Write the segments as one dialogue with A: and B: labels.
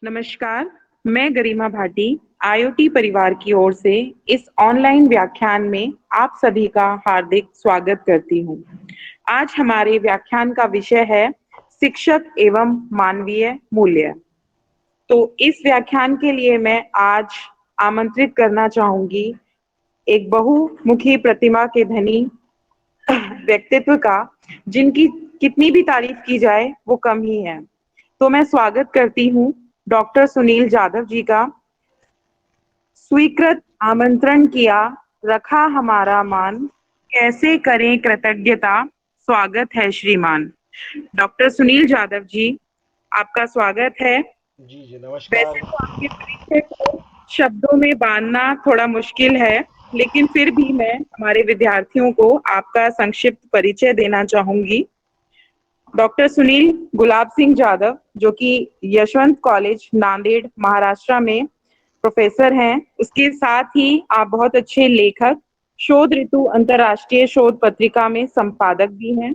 A: नमस्कार, मैं गरिमा भाटी आईओटी परिवार की ओर से इस ऑनलाइन व्याख्यान में आप सभी का हार्दिक स्वागत करती हूँ। आज हमारे व्याख्यान का विषय है शिक्षक एवं मानवीय मूल्य। तो इस व्याख्यान के लिए मैं आज आमंत्रित करना चाहूंगी एक बहुमुखी प्रतिमा के धनी व्यक्तित्व का, जिनकी कितनी भी तारीफ की जाए वो कम ही है। तो मैं स्वागत करती हूँ डॉक्टर सुनील जाधव जी का। स्वीकृत आमंत्रण किया, रखा हमारा मान, कैसे करें कृतज्ञता, स्वागत है श्रीमान। डॉक्टर सुनील जाधव जी, आपका स्वागत है।
B: जी जी नमस्कार।
A: वैसे तो आपके परिचय को शब्दों में बांधना थोड़ा मुश्किल है, लेकिन फिर भी मैं हमारे विद्यार्थियों को आपका संक्षिप्त परिचय देना चाहूंगी। डॉक्टर सुनील गुलाब सिंह जाधव, जो कि यशवंत कॉलेज नांदेड़ महाराष्ट्र में प्रोफेसर हैं, उसके साथ ही आप बहुत अच्छे लेखक, शोध ऋतु अंतर्राष्ट्रीय शोध पत्रिका में संपादक भी हैं।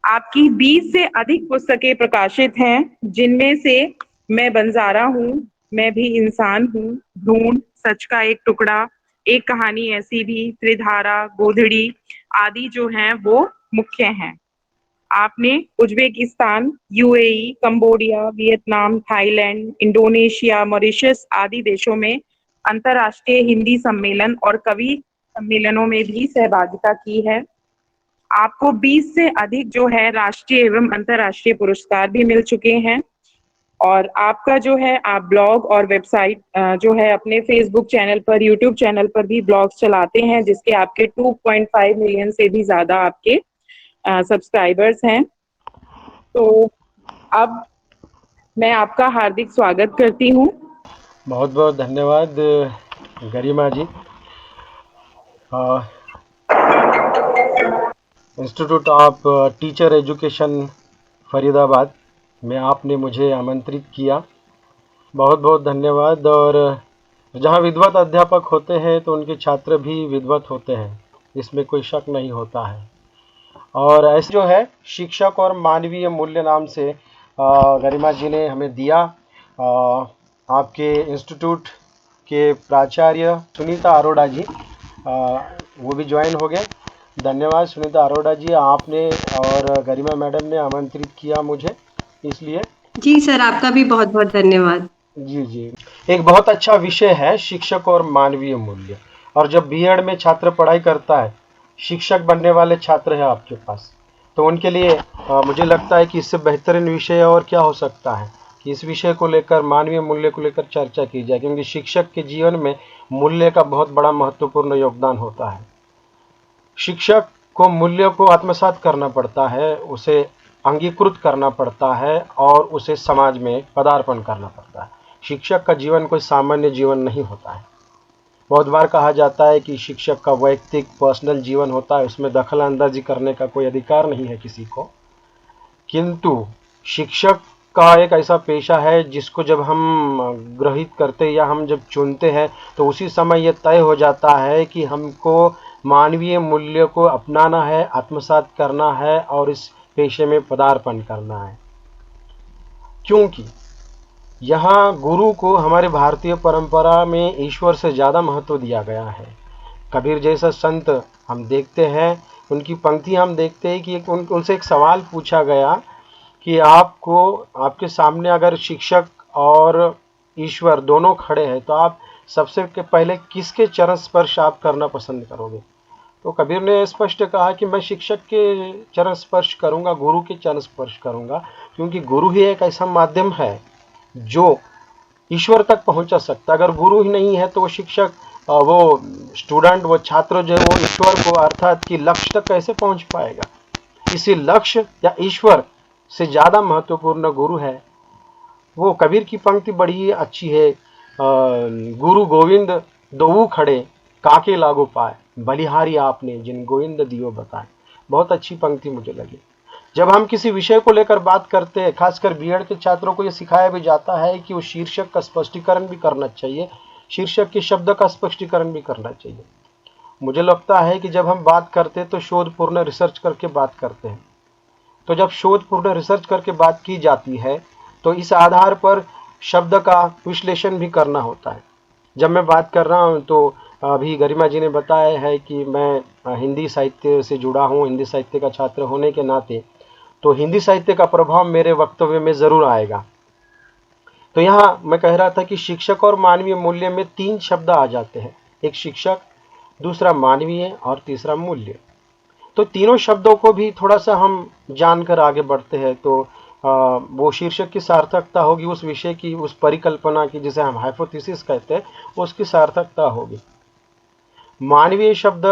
A: आपकी 20 से अधिक पुस्तकें प्रकाशित हैं, जिनमें से मैं बंजारा हूँ, मैं भी इंसान हूँ, भ्रूण, सच का एक टुकड़ा, एक कहानी ऐसी भी, त्रिधारा, गोधड़ी आदि जो हैं वो मुख्य हैं। आपने Uzbekistan, UAE, Cambodia, Vietnam, Thailand, Indonesia, Mauritius आदि देशों में अंतर्राष्ट्रीय हिंदी सम्मेलन और कवि सम्मेलनों में भी सहभागिता की है। आपको 20 से अधिक जो है राष्ट्रीय एवं अंतर्राष्ट्रीय पुरस्कार भी मिल चुके हैं। और आपका जो है, आप ब्लॉग और वेबसाइट जो है अपने फेसबुक चैनल पर, यूट्यूब चैनल पर भी ब्लॉग्स चलाते हैं, जिसके आपके 2.5 मिलियन से भी ज्यादा आपके सब्सक्राइबर्स हैं। तो अब मैं आपका हार्दिक स्वागत करती हूँ।
B: बहुत बहुत धन्यवाद Garima ji. Institute of teacher education Faridabad में आपने मुझे आमंत्रित किया, बहुत बहुत धन्यवाद। और जहाँ विद्वत अध्यापक होते हैं तो उनके छात्र भी विद्वत होते हैं, इसमें कोई शक नहीं होता है। और ऐसे जो है शिक्षक और मानवीय मूल्य नाम से गरिमा जी ने हमें दिया। आपके इंस्टीट्यूट के प्राचार्य सुनीता अरोड़ा जी, वो भी ज्वाइन हो गए। धन्यवाद सुनीता अरोड़ा जी, आपने और गरिमा मैडम ने आमंत्रित किया मुझे, इसलिए
C: जी सर, आपका भी बहुत बहुत धन्यवाद।
B: जी जी। एक बहुत अच्छा विषय है शिक्षक और मानवीय मूल्य। और जब बीएड में छात्र पढ़ाई करता है, शिक्षक बनने वाले छात्र हैं आपके पास, तो उनके लिए मुझे लगता है कि इससे बेहतरीन विषय और क्या हो सकता है कि इस विषय को लेकर, मानवीय मूल्य को लेकर चर्चा की जाए, क्योंकि शिक्षक के जीवन में मूल्य का बहुत बड़ा महत्वपूर्ण योगदान होता है। शिक्षक को मूल्य को आत्मसात करना पड़ता है, उसे अंगीकृत करना पड़ता है और उसे समाज में पदार्पण करना पड़ता है। शिक्षक का जीवन कोई सामान्य जीवन नहीं होता है। बहुत बार कहा जाता है कि शिक्षक का वैयक्तिक पर्सनल जीवन होता है, उसमें दखल अंदाजी करने का कोई अधिकार नहीं है किसी को। किंतु शिक्षक का एक ऐसा पेशा है जिसको जब हम ग्रहित करते या हम जब चुनते हैं, तो उसी समय यह तय हो जाता है कि हमको मानवीय मूल्य को अपनाना है, आत्मसात करना है और इस पेशे में पदार्पण करना है। क्योंकि यहाँ गुरु को हमारे भारतीय परंपरा में ईश्वर से ज़्यादा महत्व दिया गया है। कबीर जैसा संत हम देखते हैं, उनकी पंक्ति हम देखते हैं कि उनसे एक सवाल पूछा गया कि आपको, आपके सामने अगर शिक्षक और ईश्वर दोनों खड़े हैं, तो आप सबसे पहले किसके चरण स्पर्श आप करना पसंद करोगे? तो कबीर ने स्पष्ट कहा कि मैं शिक्षक के चरण स्पर्श करूंगा, गुरु के चरण स्पर्श करूंगा, क्योंकि गुरु ही एक ऐसा माध्यम है जो ईश्वर तक पहुंचा सकता। अगर गुरु ही नहीं है तो वो शिक्षक, वो स्टूडेंट, वो छात्र जो है वो ईश्वर को, अर्थात कि लक्ष्य तक कैसे पहुंच पाएगा? इसी लक्ष्य या ईश्वर से ज़्यादा महत्वपूर्ण गुरु है। वो कबीर की पंक्ति बड़ी अच्छी है, गुरु गोविंद दोऊ खड़े, काके लागो पाए, बलिहारी आपने जिन गोविंद दियो बताए। बहुत अच्छी पंक्ति मुझे लगी। जब हम किसी विषय को लेकर बात करते हैं, खासकर बीएड के छात्रों को यह सिखाया भी जाता है कि उस शीर्षक का स्पष्टीकरण भी करना चाहिए, शीर्षक के शब्द का स्पष्टीकरण भी करना चाहिए। मुझे लगता है कि जब हम बात करते हैं तो शोधपूर्ण रिसर्च करके बात करते हैं। तो जब शोधपूर्ण रिसर्च करके बात की जाती है, तो इस आधार पर शब्द का विश्लेषण भी करना होता है। जब मैं बात कर रहा हूँ तो अभी गरिमा जी ने बताया है कि मैं हिंदी साहित्य से जुड़ा हूँ, हिंदी साहित्य का छात्र होने के नाते तो हिंदी साहित्य का प्रभाव मेरे वक्तव्य में ज़रूर आएगा। तो यहाँ मैं कह रहा था कि शिक्षक और मानवीय मूल्य में 3 शब्द आ जाते हैं, एक शिक्षक, दूसरा मानवीय और तीसरा मूल्य। तो तीनों शब्दों को भी थोड़ा सा हम जानकर आगे बढ़ते हैं तो वो शीर्षक की सार्थकता होगी, उस विषय की, उस परिकल्पना की, जिसे हम हाइपोथेसिस कहते हैं, उसकी सार्थकता होगी। मानवीय शब्द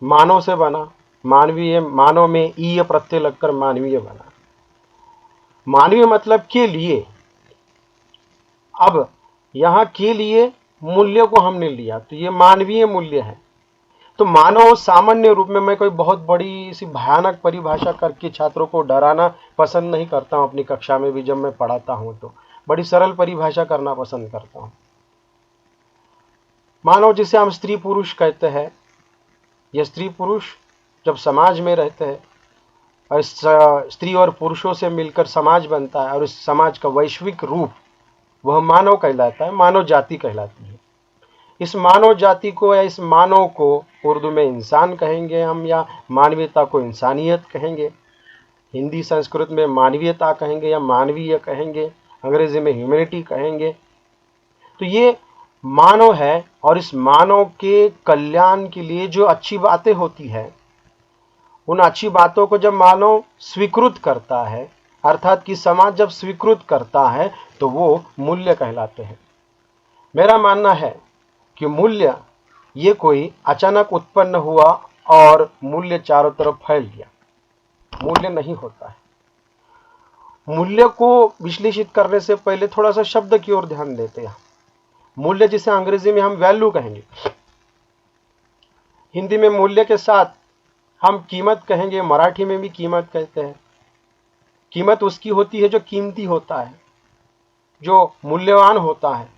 B: मानव से बना, मानवीय, मानव में ईय प्रत्यय लगकर मानवीय बना। मानवीय मतलब के लिए। अब यहाँ के लिए मूल्य को हमने लिया तो ये मानवीय मूल्य है। तो मानव सामान्य रूप में, मैं कोई बहुत बड़ी सी भयानक परिभाषा करके छात्रों को डराना पसंद नहीं करता हूँ। अपनी कक्षा में भी जब मैं पढ़ाता हूँ तो बड़ी सरल परिभाषा करना पसंद करता हूँ। मानव जिसे हम स्त्री पुरुष कहते हैं, ये स्त्री पुरुष जब समाज में रहते हैं और स्त्री और पुरुषों से मिलकर समाज बनता है और इस समाज का वैश्विक रूप वह मानव कहलाता है, मानव जाति कहलाती है। इस मानव जाति को या इस मानव को उर्दू में इंसान कहेंगे हम, या मानवीयता को इंसानियत कहेंगे। हिंदी संस्कृत में मानवीयता कहेंगे या मानवीय कहेंगे, अंग्रेजी में ह्यूमैनिटी कहेंगे। तो ये मानव है और इस मानव के कल्याण के लिए जो अच्छी बातें होती है, उन अच्छी बातों को जब मानव स्वीकृत करता है, अर्थात कि समाज जब स्वीकृत करता है तो वो मूल्य कहलाते हैं। मेरा मानना है कि मूल्य ये कोई अचानक उत्पन्न हुआ और मूल्य चारों तरफ फैल गया, मूल्य नहीं होता है। मूल्य को विश्लेषित करने से पहले थोड़ा सा शब्द की ओर ध्यान देते हैं। मूल्य जिसे अंग्रेजी में हम वैल्यू कहेंगे, हिंदी में मूल्य के साथ हम कीमत कहेंगे, मराठी में भी कीमत कहते हैं। कीमत उसकी होती है जो कीमती होता है, जो मूल्यवान होता है।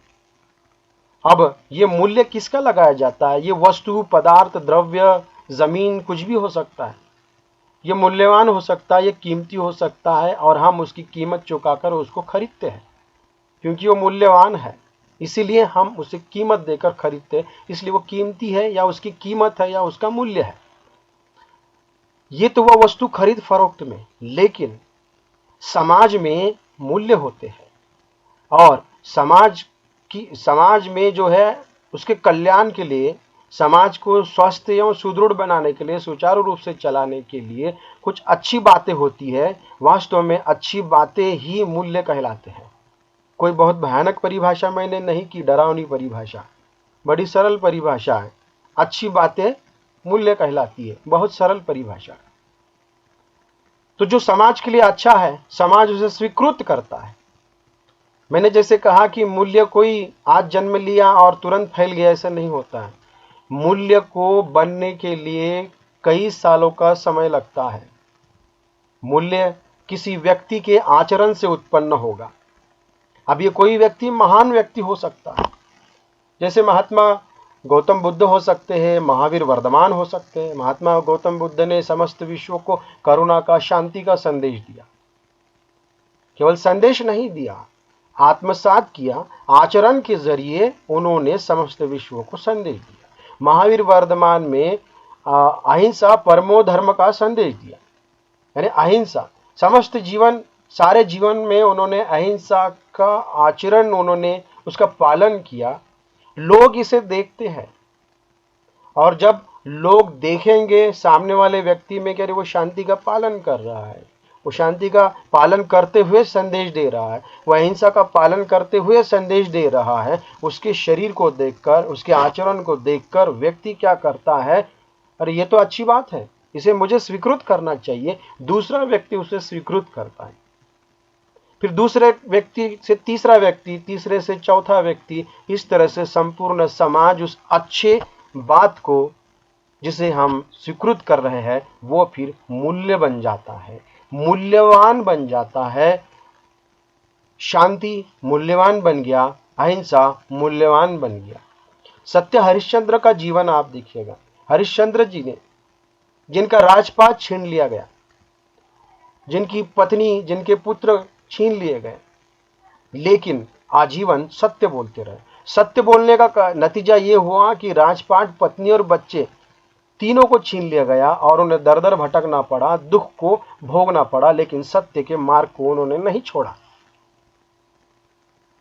B: अब ये मूल्य किसका लगाया जाता है? ये वस्तु, पदार्थ, द्रव्य, जमीन, कुछ भी हो सकता है। ये मूल्यवान हो सकता है, ये कीमती हो सकता है और हम उसकी कीमत चुकाकर उसको खरीदते हैं क्योंकि वो मूल्यवान है, इसीलिए हम उसे कीमत देकर खरीदते हैं। इसलिए वो कीमती है या उसकी कीमत है या उसका मूल्य है। ये तो वह वस्तु खरीद फरोख्त में, लेकिन समाज में मूल्य होते हैं और समाज में जो है उसके कल्याण के लिए, समाज को स्वस्थ एवं सुदृढ़ बनाने के लिए, सुचारू रूप से चलाने के लिए कुछ अच्छी बातें होती है। वास्तव में अच्छी बातें ही मूल्य कहलाते हैं। कोई बहुत भयानक परिभाषा मैंने नहीं की, डरावनी परिभाषा, बड़ी सरल परिभाषा है। अच्छी बातें मूल्य कहलाती है, बहुत सरल परिभाषा। तो जो समाज के लिए अच्छा है, समाज उसे स्वीकृत करता है। मैंने जैसे कहा कि मूल्य कोई आज जन्म लिया और तुरंत फैल गया, ऐसा नहीं होता है। मूल्य को बनने के लिए कई सालों का समय लगता है। मूल्य किसी व्यक्ति के आचरण से उत्पन्न होगा। अब ये कोई व्यक्ति महान व्यक्ति हो सकता है, जैसे महात्मा गौतम बुद्ध हो सकते हैं, महावीर वर्धमान हो सकते हैं। महात्मा गौतम बुद्ध ने समस्त विश्व को करुणा का, शांति का संदेश दिया। केवल संदेश नहीं दिया, आत्मसात किया, आचरण के जरिए उन्होंने समस्त विश्व को संदेश दिया। महावीर वर्धमान में अहिंसा परमो धर्म का संदेश दिया, यानी अहिंसा समस्त जीवन, सारे जीवन में उन्होंने अहिंसा का आचरण, उन्होंने उसका पालन किया। लोग इसे देखते हैं और जब लोग देखेंगे सामने वाले व्यक्ति में कि वो शांति का पालन कर रहा है, वो शांति का पालन करते हुए संदेश दे रहा है, वह अहिंसा का पालन करते हुए संदेश दे रहा है, उसके शरीर को देखकर, उसके आचरण को देखकर व्यक्ति क्या करता है, अरे ये तो अच्छी बात है, इसे मुझे स्वीकृत करना चाहिए। दूसरा व्यक्ति उसे स्वीकृत करता है, फिर दूसरे व्यक्ति से तीसरा व्यक्ति, तीसरे से चौथा व्यक्ति, इस तरह से संपूर्ण समाज उस अच्छे बात को जिसे हम स्वीकृत कर रहे हैं वो फिर मूल्य बन जाता है, मूल्यवान बन जाता है। शांति मूल्यवान बन गया, अहिंसा मूल्यवान बन गया। सत्य हरिश्चंद्र का जीवन आप देखिएगा। हरिश्चंद्र जी ने, जिनका राजपाट छीन लिया गया, जिनकी पत्नी, जिनके पुत्र छीन लिए गए, लेकिन आजीवन सत्य बोलते रहे। सत्य बोलने का नतीजा ये हुआ कि राजपाट, पत्नी और बच्चे तीनों को छीन लिया गया और उन्हें दर दर भटकना पड़ा, दुख को भोगना पड़ा, लेकिन सत्य के मार्ग को उन्होंने नहीं छोड़ा।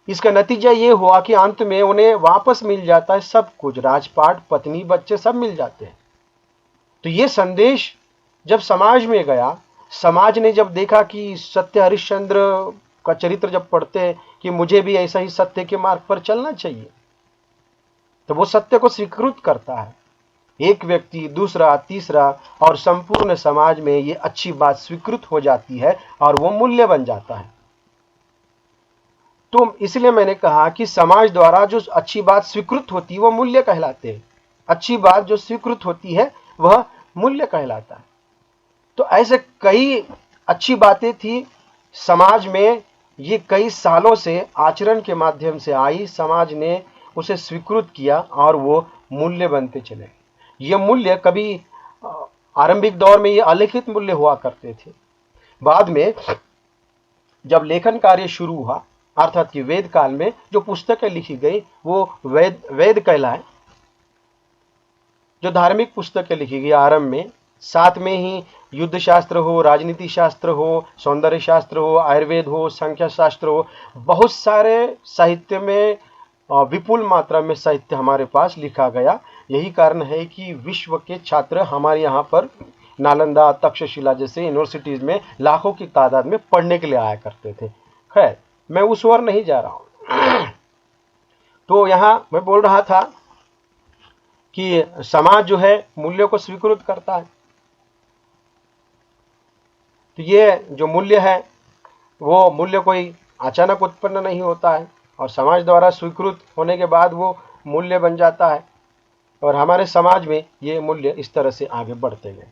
B: इसका नतीजा ये हुआ कि अंत में उन्हें वापस मिल जाता है सब कुछ, राजपाट, पत्नी, बच्चे सब मिल जाते हैं। तो ये संदेश जब समाज में गया, समाज ने जब देखा कि सत्य हरिश्चंद्र का चरित्र जब पढ़ते हैं कि मुझे भी ऐसा ही सत्य के मार्ग पर चलना चाहिए, तो वो सत्य को स्वीकृत करता है। एक व्यक्ति, दूसरा, तीसरा और संपूर्ण समाज में ये अच्छी बात स्वीकृत हो जाती है और वो मूल्य बन जाता है। तो इसलिए मैंने कहा कि समाज द्वारा जो अच्छी बात स्वीकृत होती है वो मूल्य कहलाते हैं। अच्छी बात जो स्वीकृत होती है वह मूल्य कहलाता है। तो ऐसे कई अच्छी बातें थी समाज में, ये कई सालों से आचरण के माध्यम से आई, समाज ने उसे स्वीकृत किया और वो मूल्य बनते चले। ये मूल्य कभी आरंभिक दौर में ये अलिखित मूल्य हुआ करते थे। बाद में जब लेखन कार्य शुरू हुआ, अर्थात कि वेद काल में जो पुस्तकें लिखी गई वो वेद कहलाए। जो धार्मिक पुस्तकें लिखी गई आरंभ में, साथ में ही युद्ध शास्त्र हो, राजनीति शास्त्र हो, सौंदर्य शास्त्र हो, आयुर्वेद हो, संख्या शास्त्र हो, बहुत सारे साहित्य में विपुल मात्रा में साहित्य हमारे पास लिखा गया। यही कारण है कि विश्व के छात्र हमारे यहाँ पर नालंदा, तक्षशिला जैसे यूनिवर्सिटीज में लाखों की तादाद में पढ़ने के लिए आया करते थे। खैर, मैं उस ओर नहीं जा रहा हूं। तो यहां मैं बोल रहा था कि समाज जो है मूल्यों को स्वीकृत करता है। तो ये जो मूल्य है वो मूल्य कोई अचानक उत्पन्न नहीं होता है और समाज द्वारा स्वीकृत होने के बाद वो मूल्य बन जाता है और हमारे समाज में ये मूल्य इस तरह से आगे बढ़ते गए।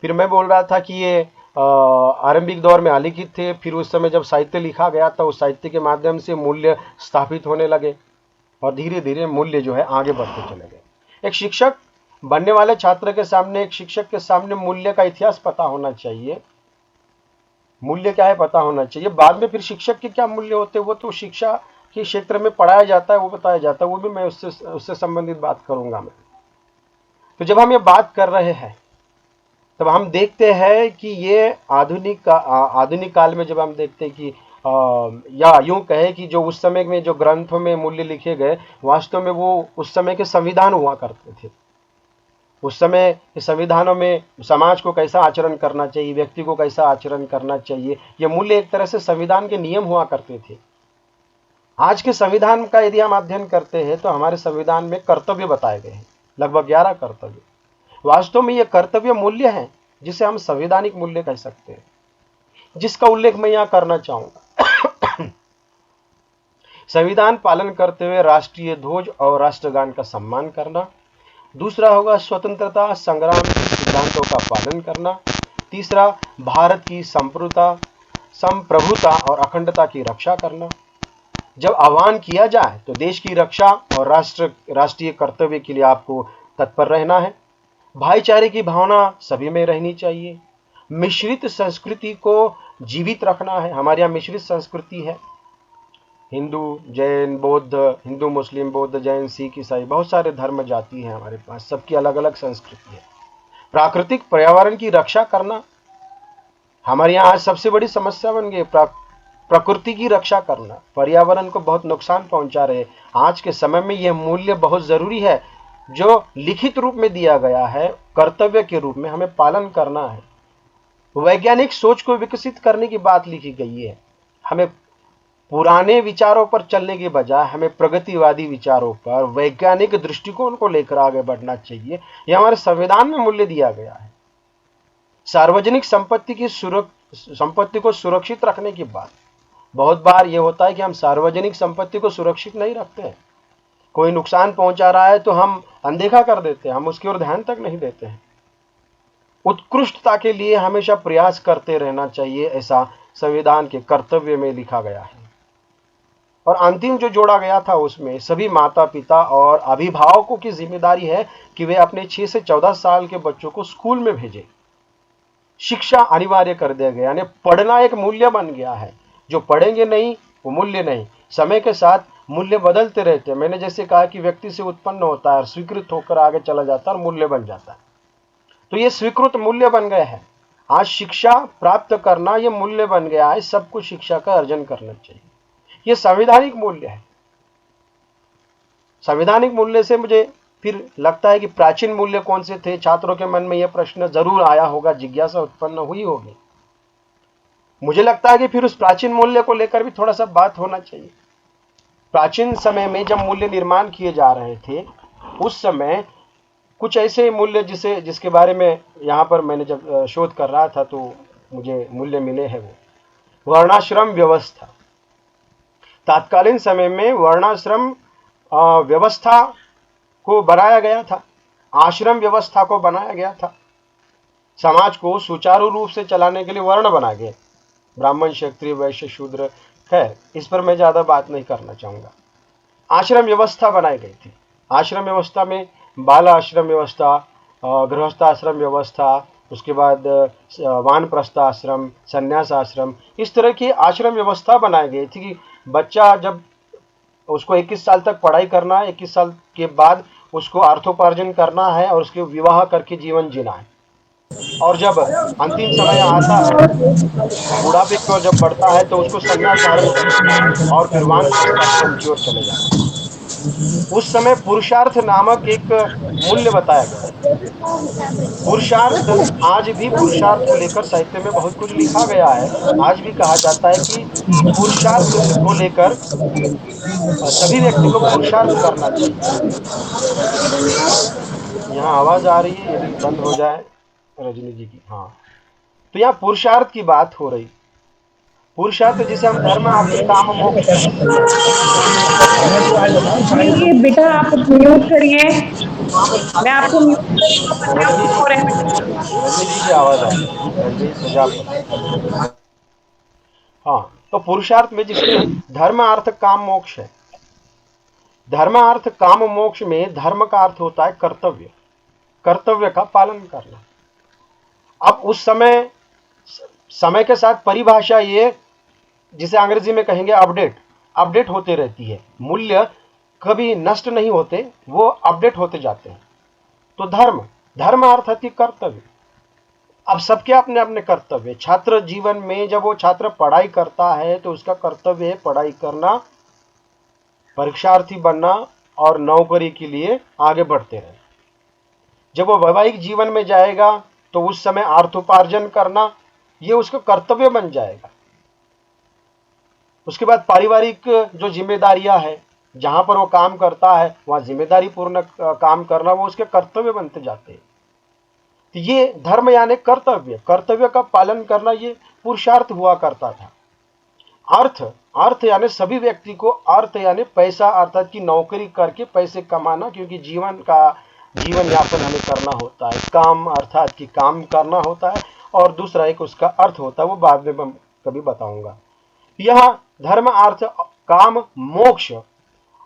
B: फिर मैं बोल रहा था कि ये आरंभिक दौर में अलिखित थे, फिर उस समय जब साहित्य लिखा गया था उस साहित्य के माध्यम से मूल्य स्थापित होने लगे और धीरे धीरे मूल्य जो है आगे बढ़ते चले गए। एक शिक्षक बनने वाले छात्र के सामने, एक शिक्षक के सामने मूल्य का इतिहास पता होना चाहिए। मूल्य क्या है पता होना चाहिए। बाद में फिर शिक्षक के क्या मूल्य होते हैं वो तो शिक्षा के क्षेत्र में पढ़ाया जाता है, वो बताया जाता है, वो भी मैं उससे संबंधित बात करूंगा मैं। तो जब हम ये बात कर रहे हैं तब हम देखते हैं कि ये आधुनिक काल में जब हम देखते हैं कि या यूं कहे कि जो उस समय में जो ग्रंथों में मूल्य लिखे गए वास्तव में वो उस समय के संविधान हुआ करते थे। उस समय के संविधानों में समाज को कैसा आचरण करना चाहिए, व्यक्ति को कैसा आचरण करना चाहिए, ये मूल्य एक तरह से संविधान के नियम हुआ करते थे। आज के संविधान का यदि हम अध्ययन करते हैं तो हमारे संविधान में कर्तव्य बताए गए हैं, लगभग 11 कर्तव्य। वास्तव में ये कर्तव्य मूल्य हैं जिसे हम संवैधानिक मूल्य कह सकते हैं, जिसका उल्लेख मैं यहां करना चाहूंगा। संविधान पालन करते हुए राष्ट्रीय ध्वज और राष्ट्रगान का सम्मान करना। दूसरा होगा स्वतंत्रता संग्राम के सिद्धांतों का पालन करना। तीसरा, भारत की संप्रभुता और अखंडता की रक्षा करना। जब आह्वान किया जाए तो देश की रक्षा और राष्ट्रीय कर्तव्य के लिए आपको तत्पर रहना है। भाईचारे की भावना सभी में रहनी चाहिए। मिश्रित संस्कृति को जीवित रखना है। हमारे यहाँ मिश्रित संस्कृति है, हिंदू, जैन, बौद्ध, हिंदू, मुस्लिम, बौद्ध, जैन, सिख, ईसाई, बहुत सारे धर्म जाति हैं हमारे पास, सबकी अलग अलग संस्कृति है। प्राकृतिक पर्यावरण की रक्षा करना हमारे यहाँ आज सबसे बड़ी समस्या बन गई। प्रकृति की रक्षा करना, पर्यावरण को बहुत नुकसान पहुंचा रहे। आज के समय में यह मूल्य बहुत जरूरी है जो लिखित रूप में दिया गया है, कर्तव्य के रूप में हमें पालन करना है। वैज्ञानिक सोच को विकसित करने की बात लिखी गई है। हमें पुराने विचारों पर चलने के बजाय हमें प्रगतिवादी विचारों पर, वैज्ञानिक दृष्टिकोण को लेकर आगे बढ़ना चाहिए। यह हमारे संविधान में मूल्य दिया गया है। सार्वजनिक संपत्ति को सुरक्षित रखने की बात। बहुत बार यह होता है कि हम सार्वजनिक संपत्ति को सुरक्षित नहीं रखते हैं। कोई नुकसान पहुंचा रहा है तो हम अनदेखा कर देते हैं, हम उसकी ओर ध्यान तक नहीं देते हैं। उत्कृष्टता के लिए हमेशा प्रयास करते रहना चाहिए, ऐसा संविधान के कर्तव्य में लिखा गया है। और अंतिम जो जोड़ा गया था उसमें सभी माता पिता और अभिभावकों की जिम्मेदारी है कि वे अपने 6 से 14 साल के बच्चों को स्कूल में भेजें। शिक्षा अनिवार्य कर दिया गया, यानी पढ़ना एक मूल्य बन गया है। जो पढ़ेंगे नहीं वो मूल्य नहीं। समय के साथ मूल्य बदलते रहते हैं। मैंने जैसे कहा कि व्यक्ति से उत्पन्न होता है और स्वीकृत होकर आगे चला जाता है और मूल्य बन जाता है, तो ये स्वीकृत मूल्य बन गए हैं। आज शिक्षा प्राप्त करना ये मूल्य बन गया है, सबको शिक्षा का अर्जन करना चाहिए। ये संवैधानिक मूल्य है। संवैधानिक मूल्य से मुझे फिर लगता है कि प्राचीन मूल्य कौन से थे। छात्रों के मन में यह प्रश्न जरूर आया होगा, जिज्ञासा उत्पन्न हुई होगी। मुझे लगता है कि फिर उस प्राचीन मूल्य को लेकर भी थोड़ा सा बात होना चाहिए। प्राचीन समय में जब मूल्य निर्माण किए जा रहे थे, उस समय कुछ ऐसे मूल्य जिसके बारे में यहाँ पर मैंने जब शोध कर रहा था तो मुझे मूल्य मिले हैं। वो वर्णाश्रम व्यवस्था, तात्कालीन समय में वर्णाश्रम व्यवस्था को बनाया गया था, आश्रम व्यवस्था को बनाया गया था। समाज को सुचारू रूप से चलाने के लिए वर्ण बनाए गए, ब्राह्मण, क्षत्रिय, वैश्य, शूद्र। खैर, इस पर मैं ज्यादा बात नहीं करना चाहूंगा। आश्रम व्यवस्था बनाई गई थी। आश्रम व्यवस्था में बाल आश्रम व्यवस्था, गृहस्थ आश्रम व्यवस्था, उसके बाद वानप्रस्थ आश्रम, संन्यास आश्रम, इस तरह की आश्रम व्यवस्था बनाई गई थी कि बच्चा जब उसको 21 साल तक पढ़ाई करना है, 21 साल के बाद उसको अर्थोपार्जन करना है और उसके विवाह करके जीवन जीना है। और जब अंतिम समय आता है, बुढ़ापे की ओर जब बढ़ता है, तो उसको संन्यास धारण करना है और फिर वानप्रस्थ आश्रम की ओर चले जाना है। उस समय पुरुषार्थ नामक एक मूल्य बताया गया। पुरुषार्थ, आज भी पुरुषार्थ को लेकर साहित्य में बहुत कुछ लिखा गया है। आज भी कहा जाता है कि पुरुषार्थ को लेकर सभी व्यक्ति को पुरुषार्थ करना चाहिए। यहाँ आवाज आ रही है, यदि बंद हो जाए रजनी जी की। हाँ, तो यहाँ पुरुषार्थ की बात हो रही। पुरुषार्थ जिसे हम धर्म, अर्थ, काम, मोक्ष कहते हैं।
A: जी बेटा, आप म्यूट करिए। मैं आपको म्यूट कर रही हूँ, बच्चे
B: रजनी
A: सो रहे हैं।
B: जी, रजनी जी की आवाज आ रही है, रजनी प्रजापति। हाँ, तो पुरुषार्थ में जिसमें धर्म, अर्थ, काम, मोक्ष है। धर्म, अर्थ, काम, मोक्ष में धर्म का अर्थ होता है कर्तव्य, कर्तव्य का पालन करना। अब उस समय, समय के साथ परिभाषा ये, जिसे अंग्रेजी में कहेंगे अपडेट, अपडेट होते रहती है। मूल्य कभी नष्ट नहीं होते, वो अपडेट होते जाते हैं। तो धर्म, धर्म अर्थात कि कर्तव्य। अब सबके अपने अपने कर्तव्य। छात्र जीवन में जब वो छात्र पढ़ाई करता है तो उसका कर्तव्य है पढ़ाई करना, परीक्षार्थी बनना और नौकरी के लिए आगे बढ़ते रहना। जब वो वैवाहिक जीवन में जाएगा तो उस समय अर्थोपार्जन करना ये उसका कर्तव्य बन जाएगा। उसके बाद पारिवारिक जो जिम्मेदारियां है, जहां पर वो काम करता है वहां जिम्मेदारी पूर्ण काम करना, वो उसके कर्तव्य बनते जाते हैं। तो ये धर्म यानी कर्तव्य, कर्तव्य का पालन करना ये पुरुषार्थ हुआ करता था। अर्थ, अर्थ यानी सभी व्यक्ति को, अर्थ यानी पैसा, अर्थात की नौकरी करके पैसे कमाना, क्योंकि जीवन यापन हमें करना होता है। काम अर्थात कि काम करना होता है, और दूसरा एक उसका अर्थ होता है, वो बाद में मैं कभी बताऊंगा। यहाँ धर्म, अर्थ, काम, मोक्ष,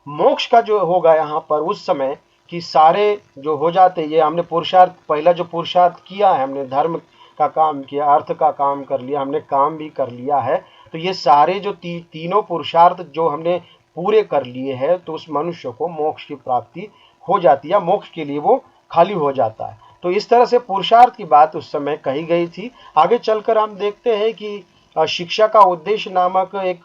B: मोक्ष का जो होगा यहाँ पर उस समय कि सारे जो हो जाते, ये हमने पुरुषार्थ, पहला जो पुरुषार्थ किया है, हमने धर्म का काम किया, अर्थ का काम कर लिया, हमने काम भी कर लिया है, तो ये सारे जो तीनों पुरुषार्थ जो हमने पूरे कर लिए हैं, तो उस मनुष्य को मोक्ष की प्राप्ति हो जाती है, मोक्ष के लिए वो खाली हो जाता है। तो इस तरह से पुरुषार्थ की बात उस समय कही गई थी। आगे चलकर हम देखते हैं कि शिक्षा का उद्देश्य नामक एक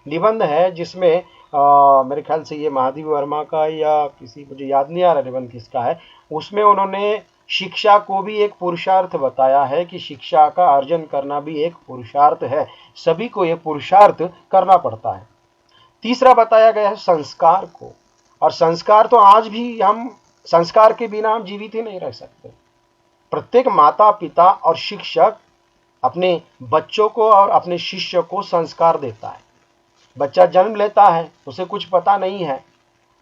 B: निबंध है, जिसमें मेरे ख्याल से ये महादेव वर्मा का या किसी, मुझे याद नहीं आ रहा निबंध किसका है, उसमें उन्होंने शिक्षा को भी एक पुरुषार्थ बताया है कि शिक्षा का अर्जन करना भी एक पुरुषार्थ है, सभी को ये पुरुषार्थ करना पड़ता है। तीसरा बताया गया है संस्कार को, और संस्कार तो आज भी हम, संस्कार के बिना हम जीवित ही नहीं रह सकते। प्रत्येक माता पिता और शिक्षक अपने बच्चों को और अपने शिष्य को संस्कार देता है। बच्चा जन्म लेता है, उसे कुछ पता नहीं है,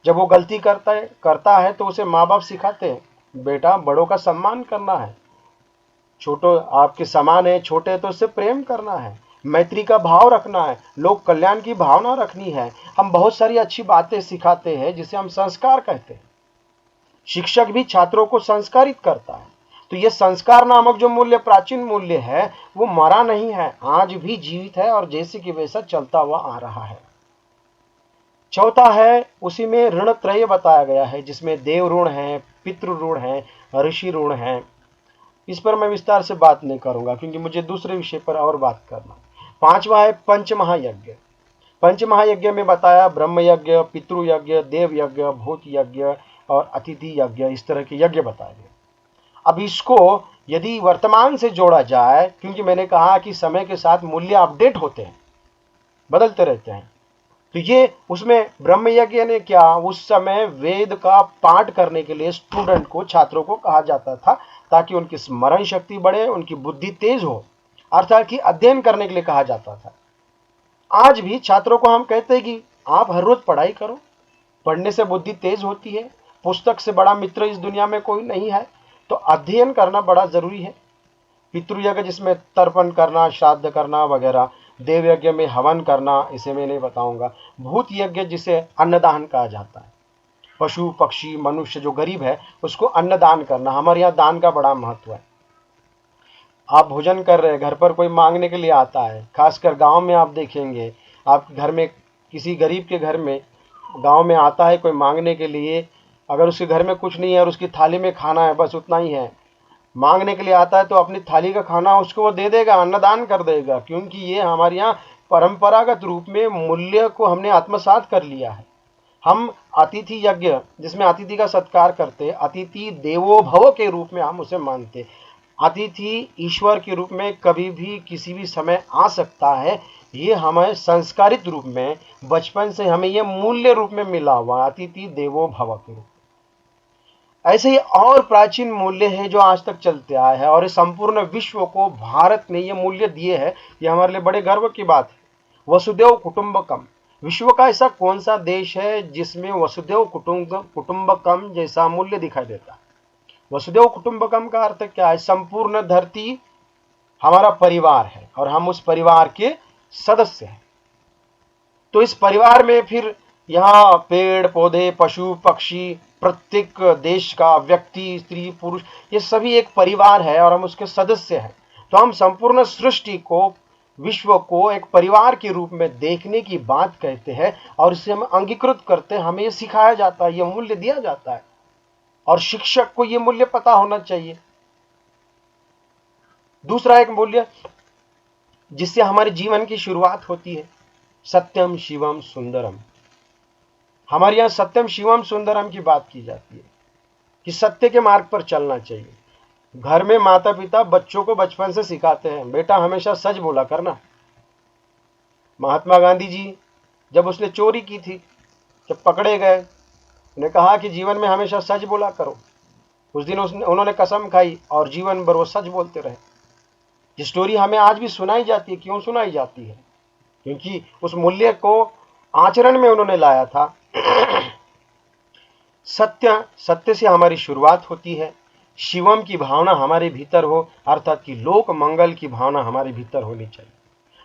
B: जब वो गलती करता है तो उसे माँ बाप सिखाते हैं, बेटा बड़ों का सम्मान करना है, छोटो आपके समान है, छोटे तो उससे प्रेम करना है, मैत्री का भाव रखना है, लोक कल्याण की भावना रखनी है। हम बहुत सारी अच्छी बातें सिखाते हैं जिसे हम संस्कार कहते हैं। शिक्षक भी छात्रों को संस्कारित करता है। तो ये संस्कार नामक जो मूल्य, प्राचीन मूल्य है, वो मरा नहीं है, आज भी जीवित है और जैसे कि वैसा चलता हुआ आ रहा है। चौथा है, उसी में ऋण त्रय बताया गया है, जिसमें देव ऋण है, पितृ ऋण है, ऋषि ऋण है। इस पर मैं विस्तार से बात नहीं करूंगा क्योंकि मुझे दूसरे विषय पर और बात करना। पांचवा है पंच महायज्ञ। पंच महायज्ञ में बताया ब्रह्म यज्ञ, पितृ यज्ञ, देव यज्ञ, भूत यज्ञ और अतिथि यज्ञ, इस तरह के यज्ञ बताए गए। अब इसको यदि वर्तमान से जोड़ा जाए, क्योंकि मैंने कहा कि समय के साथ मूल्य अपडेट होते हैं, बदलते रहते हैं, तो ये उसमें ब्रह्म यज्ञ ने क्या, उस समय वेद का पाठ करने के लिए स्टूडेंट को, छात्रों को कहा जाता था ताकि उनकी स्मरण शक्ति बढ़े, उनकी बुद्धि तेज हो, अर्थात कि अध्ययन करने के लिए कहा जाता था। आज भी छात्रों को हम कहते हैं कि आप हर रोज पढ़ाई करो, पढ़ने से बुद्धि तेज होती है, पुस्तक से बड़ा मित्र इस दुनिया में कोई नहीं है, तो अध्ययन करना बड़ा जरूरी है। पितृयज्ञ जिसमें तर्पण करना, श्राद्ध करना वगैरह, देव यज्ञ में हवन करना, इसे मैं नहीं बताऊंगा। भूत यज्ञ जिसे अन्नदान कहा जाता है, पशु पक्षी मनुष्य जो गरीब है उसको अन्नदान करना, हमारे यहाँ दान का बड़ा महत्व है। आप भोजन कर रहे हैं, घर पर कोई मांगने के लिए आता है, खासकर गांव में आप देखेंगे, आप घर में किसी गरीब के घर में, गांव में आता है कोई मांगने के लिए, अगर उसके घर में कुछ नहीं है और उसकी थाली में खाना है, बस उतना ही है, मांगने के लिए आता है तो अपनी थाली का खाना उसको वो दे देगा, अन्नदान कर देगा, क्योंकि ये हमारे यहाँ परंपरागत रूप में मूल्य को हमने आत्मसात कर लिया है। हम अतिथि यज्ञ जिसमें अतिथि का सत्कार करते, अतिथि देवो भव के रूप में हम उसे मानते। अतिथि ईश्वर के रूप में कभी भी किसी भी समय आ सकता है, ये हमें संस्कारित रूप में बचपन से हमें ये मूल्य रूप में मिला हुआ, अतिथि देवो भव के रूप। ऐसे ही और प्राचीन मूल्य हैं जो आज तक चलते आए हैं, और इस संपूर्ण विश्व को भारत ने ये मूल्य दिए हैं, ये हमारे लिए बड़े गर्व की बात है। वसुदेव कुटुंबकम, विश्व का ऐसा कौन सा देश है जिसमें वसुदेव कुटुंबकम जैसा मूल्य दिखाई देता है। वसुदेव कुटुंबकम का अर्थ क्या है, संपूर्ण धरती हमारा परिवार है और हम उस परिवार के सदस्य हैं। तो इस परिवार में फिर यहाँ पेड़ पौधे पशु पक्षी, प्रत्येक देश का व्यक्ति, स्त्री पुरुष, ये सभी एक परिवार है और हम उसके सदस्य हैं। तो हम संपूर्ण सृष्टि को, विश्व को एक परिवार के रूप में देखने की बात कहते हैं और इसे हम अंगीकृत करते हैं, हमें ये सिखाया जाता है, ये मूल्य दिया जाता है और शिक्षक को ये मूल्य पता होना चाहिए। दूसरा एक मूल्य जिससे हमारे जीवन की शुरुआत होती है, सत्यम शिवम सुंदरम। हमारे यहाँ सत्यम शिवम सुंदरम की बात की जाती है कि सत्य के मार्ग पर चलना चाहिए। घर में माता पिता बच्चों को बचपन से सिखाते हैं, बेटा हमेशा सच बोला करना। महात्मा गांधी जी जब उसने चोरी की थी, जब पकड़े गए, उन्हें कहा कि जीवन में हमेशा सच बोला करो। उस दिन उन्होंने कसम खाई और जीवन भर वो सच बोलते रहे। ये स्टोरी हमें आज भी सुनाई जाती है। क्यों सुनाई जाती है? क्योंकि उस मूल्य को आचरण में उन्होंने लाया था। सत्य से हमारी शुरुआत होती है। शिवम की भावना हमारे भीतर हो, अर्थात कि लोक मंगल की भावना हमारे भीतर होनी चाहिए।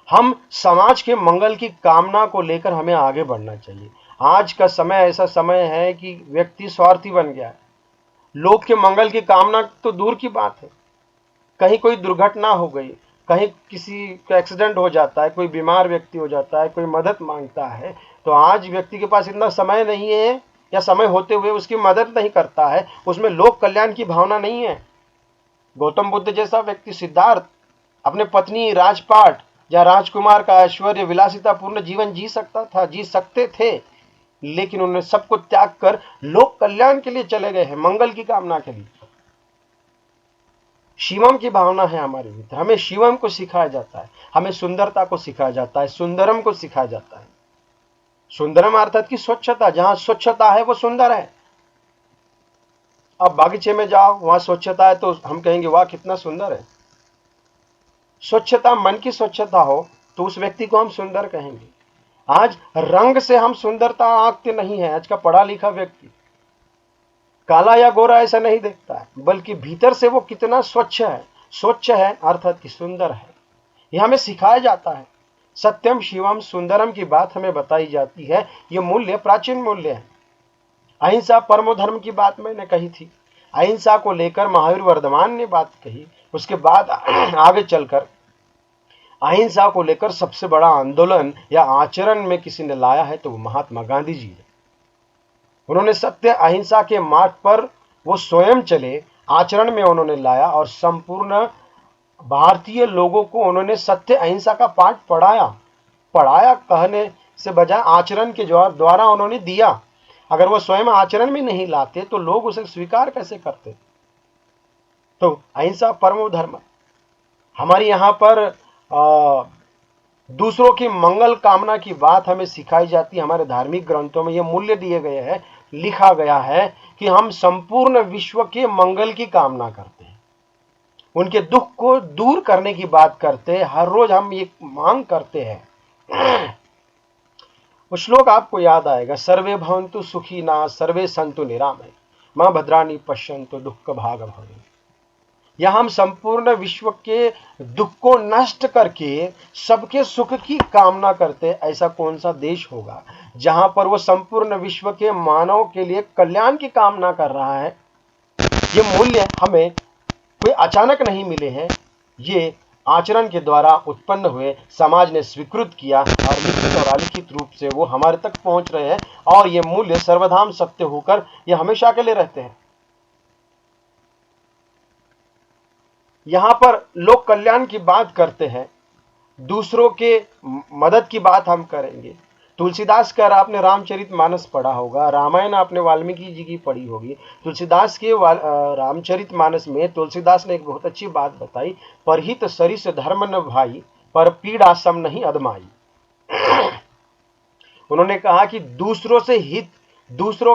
B: हम समाज के मंगल की कामना को लेकर हमें आगे बढ़ना चाहिए। आज का समय ऐसा समय है कि व्यक्ति स्वार्थी बन गया है। लोक के मंगल की कामना तो दूर की बात है, कहीं कोई दुर्घटना हो गई, कहीं किसी का एक्सीडेंट हो जाता है, कोई बीमार व्यक्ति हो जाता है, कोई मदद मांगता है, तो आज व्यक्ति के पास इतना समय नहीं है या समय होते हुए उसकी मदद नहीं करता है, उसमें लोक कल्याण की भावना नहीं है। गौतम बुद्ध जैसा व्यक्ति, सिद्धार्थ, अपने पत्नी राजपाट या राजकुमार का ऐश्वर्य विलासिता पूर्ण जीवन जी सकते थे, लेकिन उन्होंने सबको त्याग कर लोक कल्याण के लिए चले गए हैं, मंगल की कामना के लिए। शिवम की भावना है हमारे भीतर, हमें शिवम को सिखाया जाता है, हमें सुंदरता को सिखाया जाता है, सुंदरम को सिखाया जाता है। सुंदरम अर्थात की स्वच्छता, जहां स्वच्छता है वो सुंदर है। अब बागीचे में जाओ, वहां स्वच्छता है तो हम कहेंगे वाह कितना सुंदर है। स्वच्छता, मन की स्वच्छता हो तो उस व्यक्ति को हम सुंदर कहेंगे। आज रंग से हम सुंदरता आंकते नहीं है। आज का पढ़ा लिखा व्यक्ति काला या गोरा ऐसा नहीं देखता है, बल्कि भीतर से वो कितना स्वच्छ है अर्थात कि सुंदर है, यह हमें सिखाया जाता है। सत्यम शिवम सुंदरम की बात हमें बताई जाती है। ये मूल्य प्राचीन मूल्य है। अहिंसा परमो धर्म की बात मैंने कही थी। अहिंसा को लेकर महावीर वर्धमान ने बात कही। उसके बाद आगे चलकर अहिंसा को लेकर सबसे बड़ा आंदोलन या आचरण में किसी ने लाया है तो वो महात्मा गांधी जी है। उन्होंने सत्य अहिंसा के मार्ग पर वो स्वयं चले, आचरण में उन्होंने लाया और संपूर्ण भारतीय लोगों को उन्होंने सत्य अहिंसा का पाठ पढ़ाया। पढ़ाया कहने से बजाय आचरण के द्वारा उन्होंने दिया। अगर वो स्वयं आचरण में नहीं लाते तो लोग उसे स्वीकार कैसे करते। तो अहिंसा परमो धर्म। हमारे यहाँ पर दूसरों की मंगल कामना की बात हमें सिखाई जाती है। हमारे धार्मिक ग्रंथों में ये मूल्य दिए गए हैं, लिखा गया है कि हम संपूर्ण विश्व के मंगल की कामना करते हैं, उनके दुख को दूर करने की बात करते हैं। हर रोज हम ये मांग करते हैं। वो श्लोक आपको याद आएगा, सर्वे भवन्तु सुखिनः सर्वे सन्तु निरामय मां भद्राणि पश्यन्तु दुःख भाग भवेत्। यह हम संपूर्ण विश्व के दुख को नष्ट करके सबके सुख की कामना करते। ऐसा कौन सा देश होगा जहां पर वो संपूर्ण विश्व के मानव के लिए कल्याण की कामना कर रहा है। ये मूल्य हमें कोई अचानक नहीं मिले हैं, ये आचरण के द्वारा उत्पन्न हुए, समाज ने स्वीकृत किया और लिखित और अलिखित रूप से वो हमारे तक पहुंच रहे हैं। और ये मूल्य सर्वधाम सत्य होकर ये हमेशा के लिए रहते हैं। यहां पर लोक कल्याण की बात करते हैं, दूसरों के मदद की बात हम करेंगे। तुलसीदास का आपने रामचरितमानस पढ़ा होगा, रामायण आपने वाल्मीकि जी की पढ़ी होगी। तुलसीदास के रामचरितमानस में तुलसीदास ने एक बहुत अच्छी बात बताई, परहित सरिस धर्म न भाई पर पीड़ा सम नहीं अदमाई। उन्होंने कहा कि दूसरों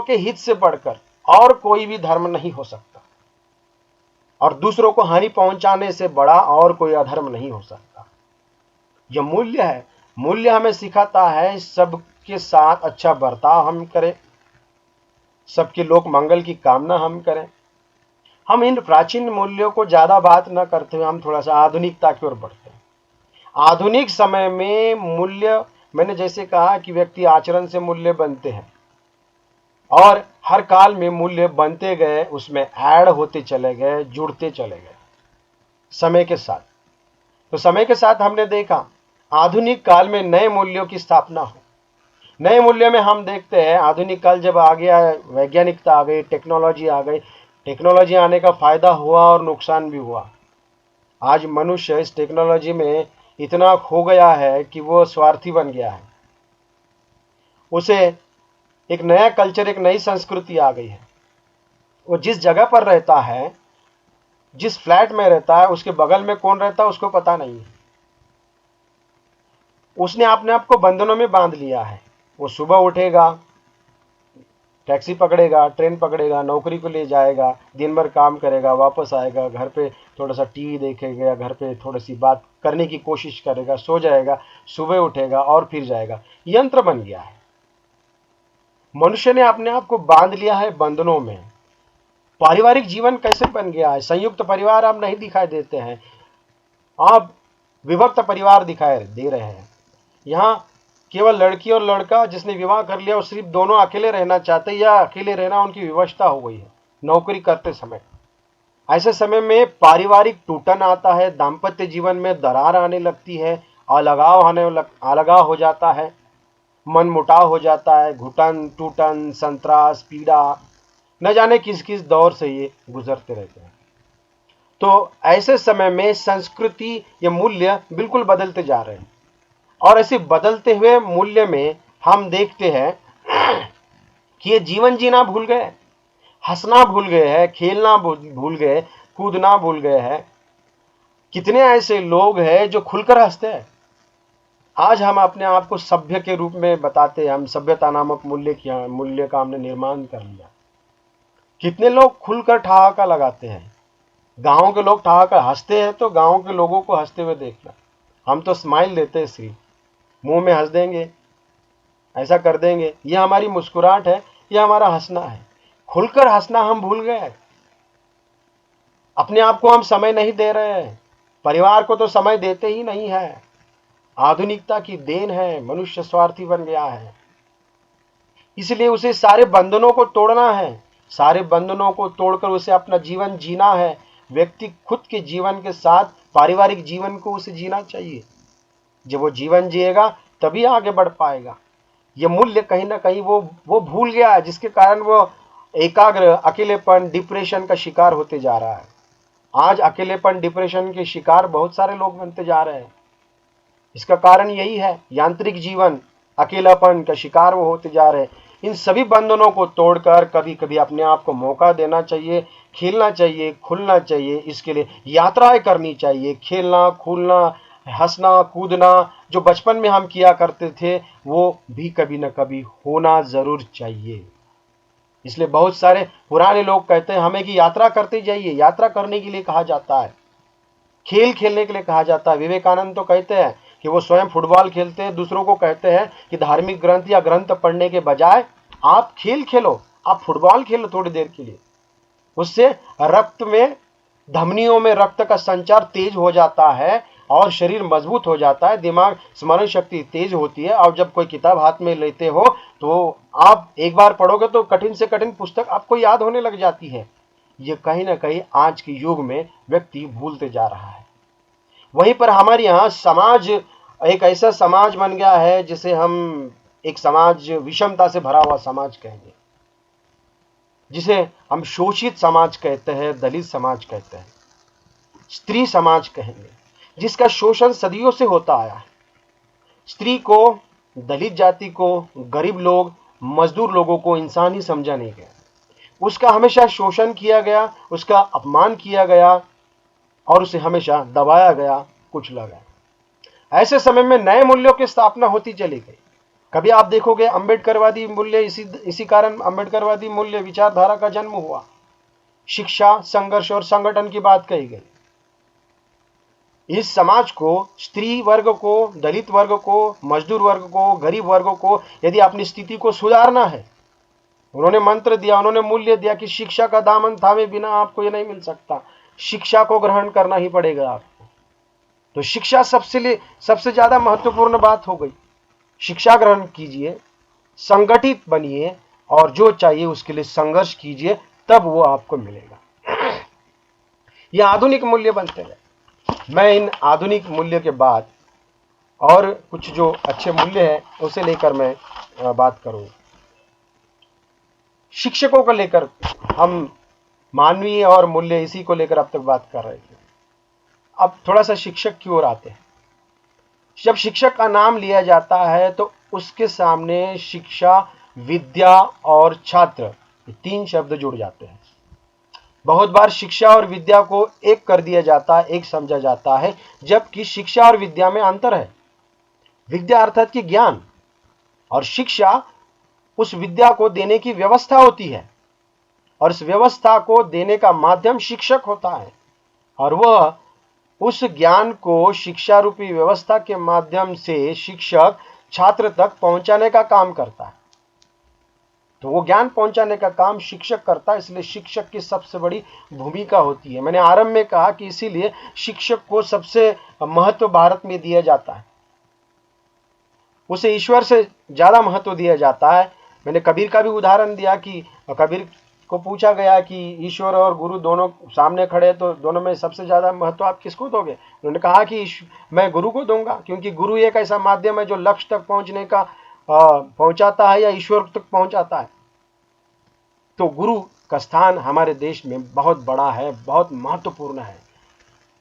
B: के हित से बढ़कर और कोई भी धर्म नहीं हो सकता, और दूसरों को हानि पहुंचाने से बड़ा और कोई अधर्म नहीं हो सकता। यह मूल्य है। मूल्य हमें सिखाता है सबके साथ अच्छा बर्ताव हम करें, सबके लोक मंगल की कामना हम करें। हम इन प्राचीन मूल्यों को ज्यादा बात न करते हुए हम थोड़ा सा आधुनिकता की ओर बढ़ते हैं। आधुनिक समय में मूल्य, मैंने जैसे कहा कि व्यक्ति आचरण से मूल्य बनते हैं और हर काल में मूल्य बनते गए, उसमें ऐड होते चले गए, जुड़ते चले गए समय के साथ। तो समय के साथ हमने देखा आधुनिक काल में नए मूल्यों की स्थापना हो। नए मूल्यों में हम देखते हैं आधुनिक काल जब आ गया, वैज्ञानिकता आ गई, टेक्नोलॉजी आ गई। टेक्नोलॉजी आने का फायदा हुआ और नुकसान भी हुआ। आज मनुष्य इस टेक्नोलॉजी में इतना खो गया है कि वो स्वार्थी बन गया है। उसे एक नया कल्चर, एक नई संस्कृति आ गई है। वो जिस जगह पर रहता है, जिस फ्लैट में रहता है, उसके बगल में कौन रहता है उसको पता नहीं है। उसने अपने आप को बंधनों में बांध लिया है। वो सुबह उठेगा, टैक्सी पकड़ेगा, ट्रेन पकड़ेगा, नौकरी को ले जाएगा, दिन भर काम करेगा, वापस आएगा, घर पे थोड़ा सा टीवी देखेगा, घर पे थोड़ी सी बात करने की कोशिश करेगा, सो जाएगा, सुबह उठेगा और फिर जाएगा। यंत्र बन गया है। मनुष्य ने अपने आप को बांध लिया है बंधनों में। पारिवारिक जीवन कैसे बन गया है? संयुक्त परिवार अब नहीं दिखाई देते हैं, अब विभक्त परिवार दिखाई दे रहे हैं। यहाँ केवल लड़की और लड़का जिसने विवाह कर लिया, और सिर्फ दोनों अकेले रहना चाहते हैं या अकेले रहना उनकी विवशता हो गई है नौकरी करते समय। ऐसे समय में पारिवारिक टूटन आता है, दाम्पत्य जीवन में दरार आने लगती है, अलगाव हो जाता है, मन मुटाव हो जाता है, घुटन टूटन, संतरास, पीड़ा, न जाने किस किस दौर से ये गुजरते रहते हैं। तो ऐसे समय में संस्कृति या मूल्य बिल्कुल बदलते जा रहे हैं। और ऐसे बदलते हुए मूल्य में हम देखते हैं कि ये जीवन जीना भूल गए, हंसना भूल गए हैं, खेलना भूल गए, कूदना भूल गए हैं। कितने ऐसे लोग हैं जो खुलकर हंसते हैं। आज हम अपने आप को सभ्य के रूप में बताते हैं, हम सभ्यता नामक मूल्य का हमने निर्माण कर लिया। कितने लोग खुलकर ठहाका लगाते हैं। गांव के लोग ठहाका हंसते हैं तो गांव के लोगों को हंसते हुए देखना। हम तो स्माइल देते हैं, सिर्फ मुंह में हंस देंगे, ऐसा कर देंगे। यह हमारी मुस्कुराहट है, यह हमारा हंसना है। खुलकर हंसना हम भूल गए। अपने आप को हम समय नहीं दे रहे हैं, परिवार को तो समय देते ही नहीं है। आधुनिकता की देन है, मनुष्य स्वार्थी बन गया है। इसलिए उसे सारे बंधनों को तोड़ना है, सारे बंधनों को तोड़कर उसे अपना जीवन जीना है। व्यक्ति खुद के जीवन के साथ पारिवारिक जीवन को उसे जीना चाहिए। जब वो जीवन जिएगा तभी आगे बढ़ पाएगा। ये मूल्य कहीं ना कहीं वो भूल गया है, जिसके कारण वो एकाग्र, अकेलेपन, डिप्रेशन का शिकार होते जा रहा है। आज अकेलेपन, डिप्रेशन के शिकार बहुत सारे लोग बनते जा रहे हैं। इसका कारण यही है, यांत्रिक जीवन, अकेलापन का शिकार वो होते जा रहे हैं। इन सभी बंधनों को तोड़कर कभी कभी अपने आप को मौका देना चाहिए, खेलना चाहिए, खुलना चाहिए। इसके लिए यात्राएं करनी चाहिए, खेलना, खुलना, हंसना, कूदना, जो बचपन में हम किया करते थे वो भी कभी न कभी होना जरूर चाहिए। इसलिए बहुत सारे पुराने लोग कहते हैं हमें कि यात्रा करते जाइए। यात्रा करने के लिए कहा जाता है, खेल खेलने के लिए कहा जाता है। विवेकानंद तो कहते हैं कि वो स्वयं फुटबॉल खेलते हैं, दूसरों को कहते हैं कि धार्मिक ग्रंथ या ग्रंथ पढ़ने के बजाय आप खेल खेलो, आप फुटबॉल खेलो थोड़ी देर के लिए। उससे रक्त में, धमनियों में रक्त का संचार तेज हो जाता है और शरीर मजबूत हो जाता है, दिमाग, स्मरण शक्ति तेज होती है। और जब कोई किताब हाथ में लेते हो तो आप एक बार पढ़ोगे तो कठिन से कठिन पुस्तक आपको याद होने लग जाती है। ये कहीं ना कहीं आज के युग में व्यक्ति भूलते जा रहा है। वहीं पर हमारे यहाँ समाज एक ऐसा समाज बन गया है जिसे हम एक समाज, विषमता से भरा हुआ समाज कहेंगे, जिसे हम शोषित समाज कहते हैं, दलित समाज कहते हैं, स्त्री समाज कहेंगे, जिसका शोषण सदियों से होता आया है। स्त्री को, दलित जाति को, गरीब लोग, मजदूर लोगों को इंसान ही समझा नहीं गया। उसका हमेशा शोषण किया गया, उसका अपमान किया गया और उसे हमेशा दबाया गया, कुचला गया। ऐसे समय में नए मूल्यों की स्थापना होती चली गई। कभी आप देखोगे अंबेडकरवादी मूल्य, इसी कारण अंबेडकरवादी मूल्य विचारधारा का जन्म हुआ। शिक्षा, संघर्ष और संगठन की बात कही गई। इस समाज को, स्त्री वर्ग को, दलित वर्ग को, मजदूर वर्ग को, गरीब वर्ग को यदि अपनी स्थिति को सुधारना है, उन्होंने मंत्र दिया, उन्होंने मूल्य दिया कि शिक्षा का दामन थामे बिना आपको ये नहीं मिल सकता, शिक्षा को ग्रहण करना ही पड़ेगा आपको। तो शिक्षा सबसे ज्यादा महत्वपूर्ण बात हो गई। शिक्षा ग्रहण कीजिए, संगठित बनिए और जो चाहिए उसके लिए संघर्ष कीजिए, तब वो आपको मिलेगा। ये आधुनिक मूल्य बनते हैं। मैं इन आधुनिक मूल्य के बाद और कुछ जो अच्छे मूल्य हैं उसे लेकर मैं बात करूं। शिक्षकों को लेकर हम मानवीय और मूल्य, इसी को लेकर अब तक बात कर रहे थे। अब थोड़ा सा शिक्षक की ओर आते हैं। जब शिक्षक का नाम लिया जाता है तो उसके सामने शिक्षा, विद्या और छात्र, तीन शब्द जुड़ जाते हैं। बहुत बार शिक्षा और विद्या को एक कर दिया जाता है, एक समझा जाता है, जबकि शिक्षा और विद्या में अंतर है। विद्या अर्थात कि ज्ञान, और शिक्षा उस विद्या को देने की व्यवस्था होती है और इस व्यवस्था को देने का माध्यम शिक्षक होता है और वह उस ज्ञान को शिक्षा रूपी व्यवस्था के माध्यम से शिक्षक छात्र तक पहुंचाने का काम करता है। तो वो ज्ञान पहुंचाने का काम शिक्षक करता है, इसलिए शिक्षक की सबसे बड़ी भूमिका होती है। मैंने आरंभ में कहा कि इसीलिए शिक्षक को सबसे महत्व भारत में दिया जाता है, उसे ईश्वर से ज्यादा महत्व दिया जाता है। मैंने कबीर का भी उदाहरण दिया कि कबीर को पूछा गया कि ईश्वर और गुरु दोनों सामने खड़े, तो दोनों में सबसे ज्यादा महत्व आप किसको दोगे? उन्होंने कहा कि मैं गुरु को दूंगा, क्योंकि गुरु एक ऐसा माध्यम है जो लक्ष्य तक पहुंचने का पहुंचाता है या ईश्वर तक पहुंचाता है। तो गुरु का स्थान हमारे देश में बहुत बड़ा है, बहुत महत्वपूर्ण है।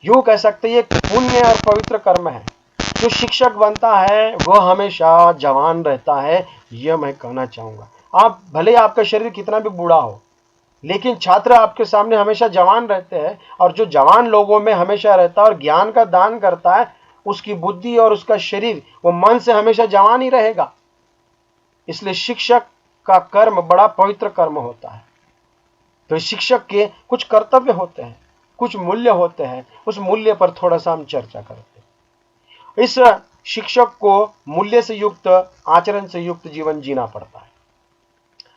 B: यूं कह सकते हैं ये पुण्य और पवित्र कर्म है। जो शिक्षक बनता है वह हमेशा जवान रहता है, यह मैं कहना चाहूंगा। आप भले आपका शरीर कितना भी बूढ़ा हो, लेकिन छात्र आपके सामने हमेशा जवान रहते हैं, और जो जवान लोगों में हमेशा रहता है और ज्ञान का दान करता है, उसकी बुद्धि और उसका शरीर, वो मन से हमेशा जवान ही रहेगा। इसलिए शिक्षक का कर्म बड़ा पवित्र कर्म होता है। तो शिक्षक के कुछ कर्तव्य होते हैं, कुछ मूल्य होते हैं, उस मूल्य पर थोड़ा सा हम चर्चा करते हैं। इस शिक्षक को मूल्य से युक्त, आचरण से युक्त जीवन जीना पड़ता है।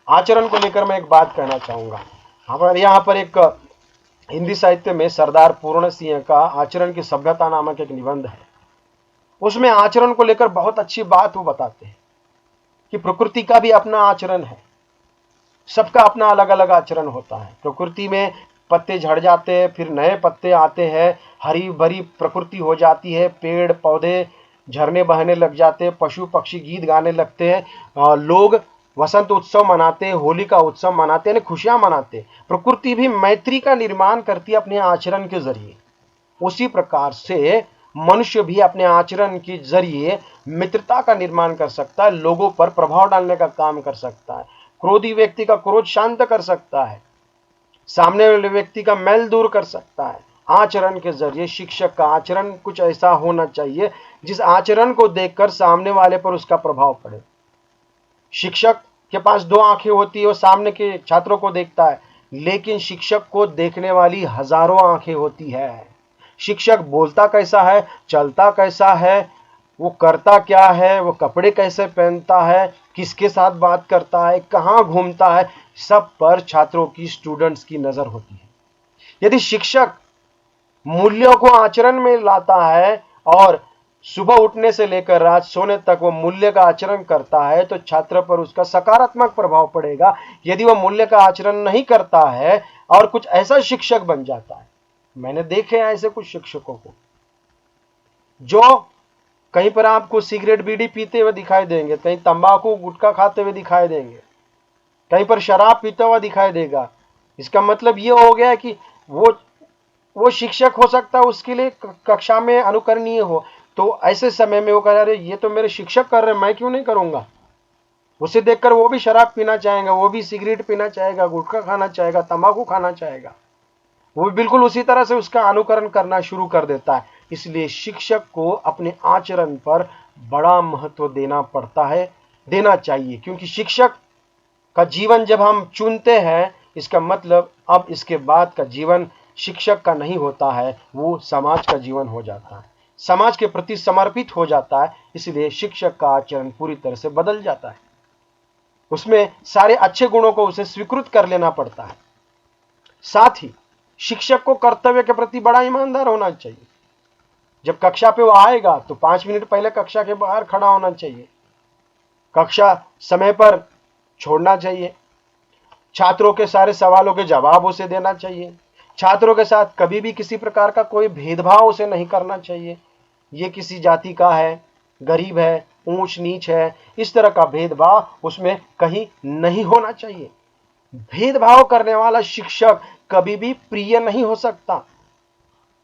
B: आचरण को लेकर मैं एक बात कहना चाहूंगा। हमारे यहाँ पर एक हिंदी साहित्य में सरदार पूर्ण सिंह का आचरण की सभ्यता नामक एक निबंध है। उसमें आचरण को लेकर बहुत अच्छी बात वो बताते हैं कि प्रकृति का भी अपना आचरण है, सबका अपना अलग अलग आचरण होता है। प्रकृति में पत्ते झड़ जाते हैं, फिर नए पत्ते आते हैं, हरी भरी प्रकृति हो जाती है, पेड़ पौधे झरने बहने लग जाते हैं, पशु पक्षी गीत गाने लगते हैं, लोग वसंत उत्सव मनाते हैं, होली का उत्सव मनाते हैं, खुशियां मनाते हैं। प्रकृति भी मैत्री का निर्माण करती है अपने आचरण के जरिए। उसी प्रकार से मनुष्य भी अपने आचरण के जरिए मित्रता का निर्माण कर सकता है, लोगों पर प्रभाव डालने का काम कर सकता है, क्रोधी व्यक्ति का क्रोध शांत कर सकता है, सामने वाले व्यक्ति का मैल दूर कर सकता है। आचरण के जरिए शिक्षक का आचरण कुछ ऐसा होना चाहिए जिस आचरण को देखकर सामने वाले पर उसका प्रभाव पड़े। शिक्षक के पास दो आंखें होती है, वो सामने के छात्रों को देखता है, लेकिन शिक्षक को देखने वाली हजारों आंखें होती है। शिक्षक बोलता कैसा है, चलता कैसा है, वो करता क्या है, वो कपड़े कैसे पहनता है, किसके साथ बात करता है, कहाँ घूमता है, सब पर छात्रों की, स्टूडेंट्स की नजर होती है। यदि शिक्षक मूल्यों को आचरण में लाता है और सुबह उठने से लेकर रात सोने तक वो मूल्य का आचरण करता है तो छात्र पर उसका सकारात्मक प्रभाव पड़ेगा। यदि वो मूल्य का आचरण नहीं करता है और कुछ ऐसा शिक्षक बन जाता है, मैंने देखे हैं ऐसे कुछ शिक्षकों को जो कहीं पर आपको सिगरेट बीड़ी पीते हुए दिखाई देंगे, कहीं तंबाकू गुटखा खाते हुए दिखाई देंगे, कहीं पर शराब पीता हुआ दिखाई देगा। इसका मतलब ये हो गया कि वो शिक्षक हो सकता है उसके लिए कक्षा में अनुकरणीय हो, तो ऐसे समय में वो कह रहे ये तो मेरे शिक्षक कर रहे हैं, मैं क्यों नहीं करूंगा। उसे देखकर वो भी शराब पीना चाहेगा, वो भी सिगरेट पीना चाहेगा, गुटखा खाना चाहेगा, तंबाकू खाना चाहेगा, वो बिल्कुल उसी तरह से उसका अनुकरण करना शुरू कर देता है। इसलिए शिक्षक को अपने आचरण पर बड़ा महत्व देना पड़ता है, देना चाहिए, क्योंकि शिक्षक का जीवन जब हम चुनते हैं, इसका मतलब अब इसके बाद का जीवन शिक्षक का नहीं होता है, वो समाज का जीवन हो जाता है, समाज के प्रति समर्पित हो जाता है। इसलिए शिक्षक का आचरण पूरी तरह से बदल जाता है, उसमें सारे अच्छे गुणों को उसे स्वीकृत कर लेना पड़ता है। साथ ही शिक्षक को कर्तव्य के प्रति बड़ा ईमानदार होना चाहिए। जब कक्षा पे वो आएगा तो 5 मिनट पहले कक्षा के बाहर खड़ा होना चाहिए, कक्षा समय पर छोड़ना चाहिए, छात्रों के सारे सवालों के जवाब उसे देना चाहिए, छात्रों के साथ कभी भी किसी प्रकार का कोई भेदभाव उसे नहीं करना चाहिए। ये किसी जाति का है, गरीब है, ऊंच नीच है, इस तरह का भेदभाव उसमें कहीं नहीं होना चाहिए। भेदभाव करने वाला शिक्षक कभी भी प्रिय नहीं हो सकता,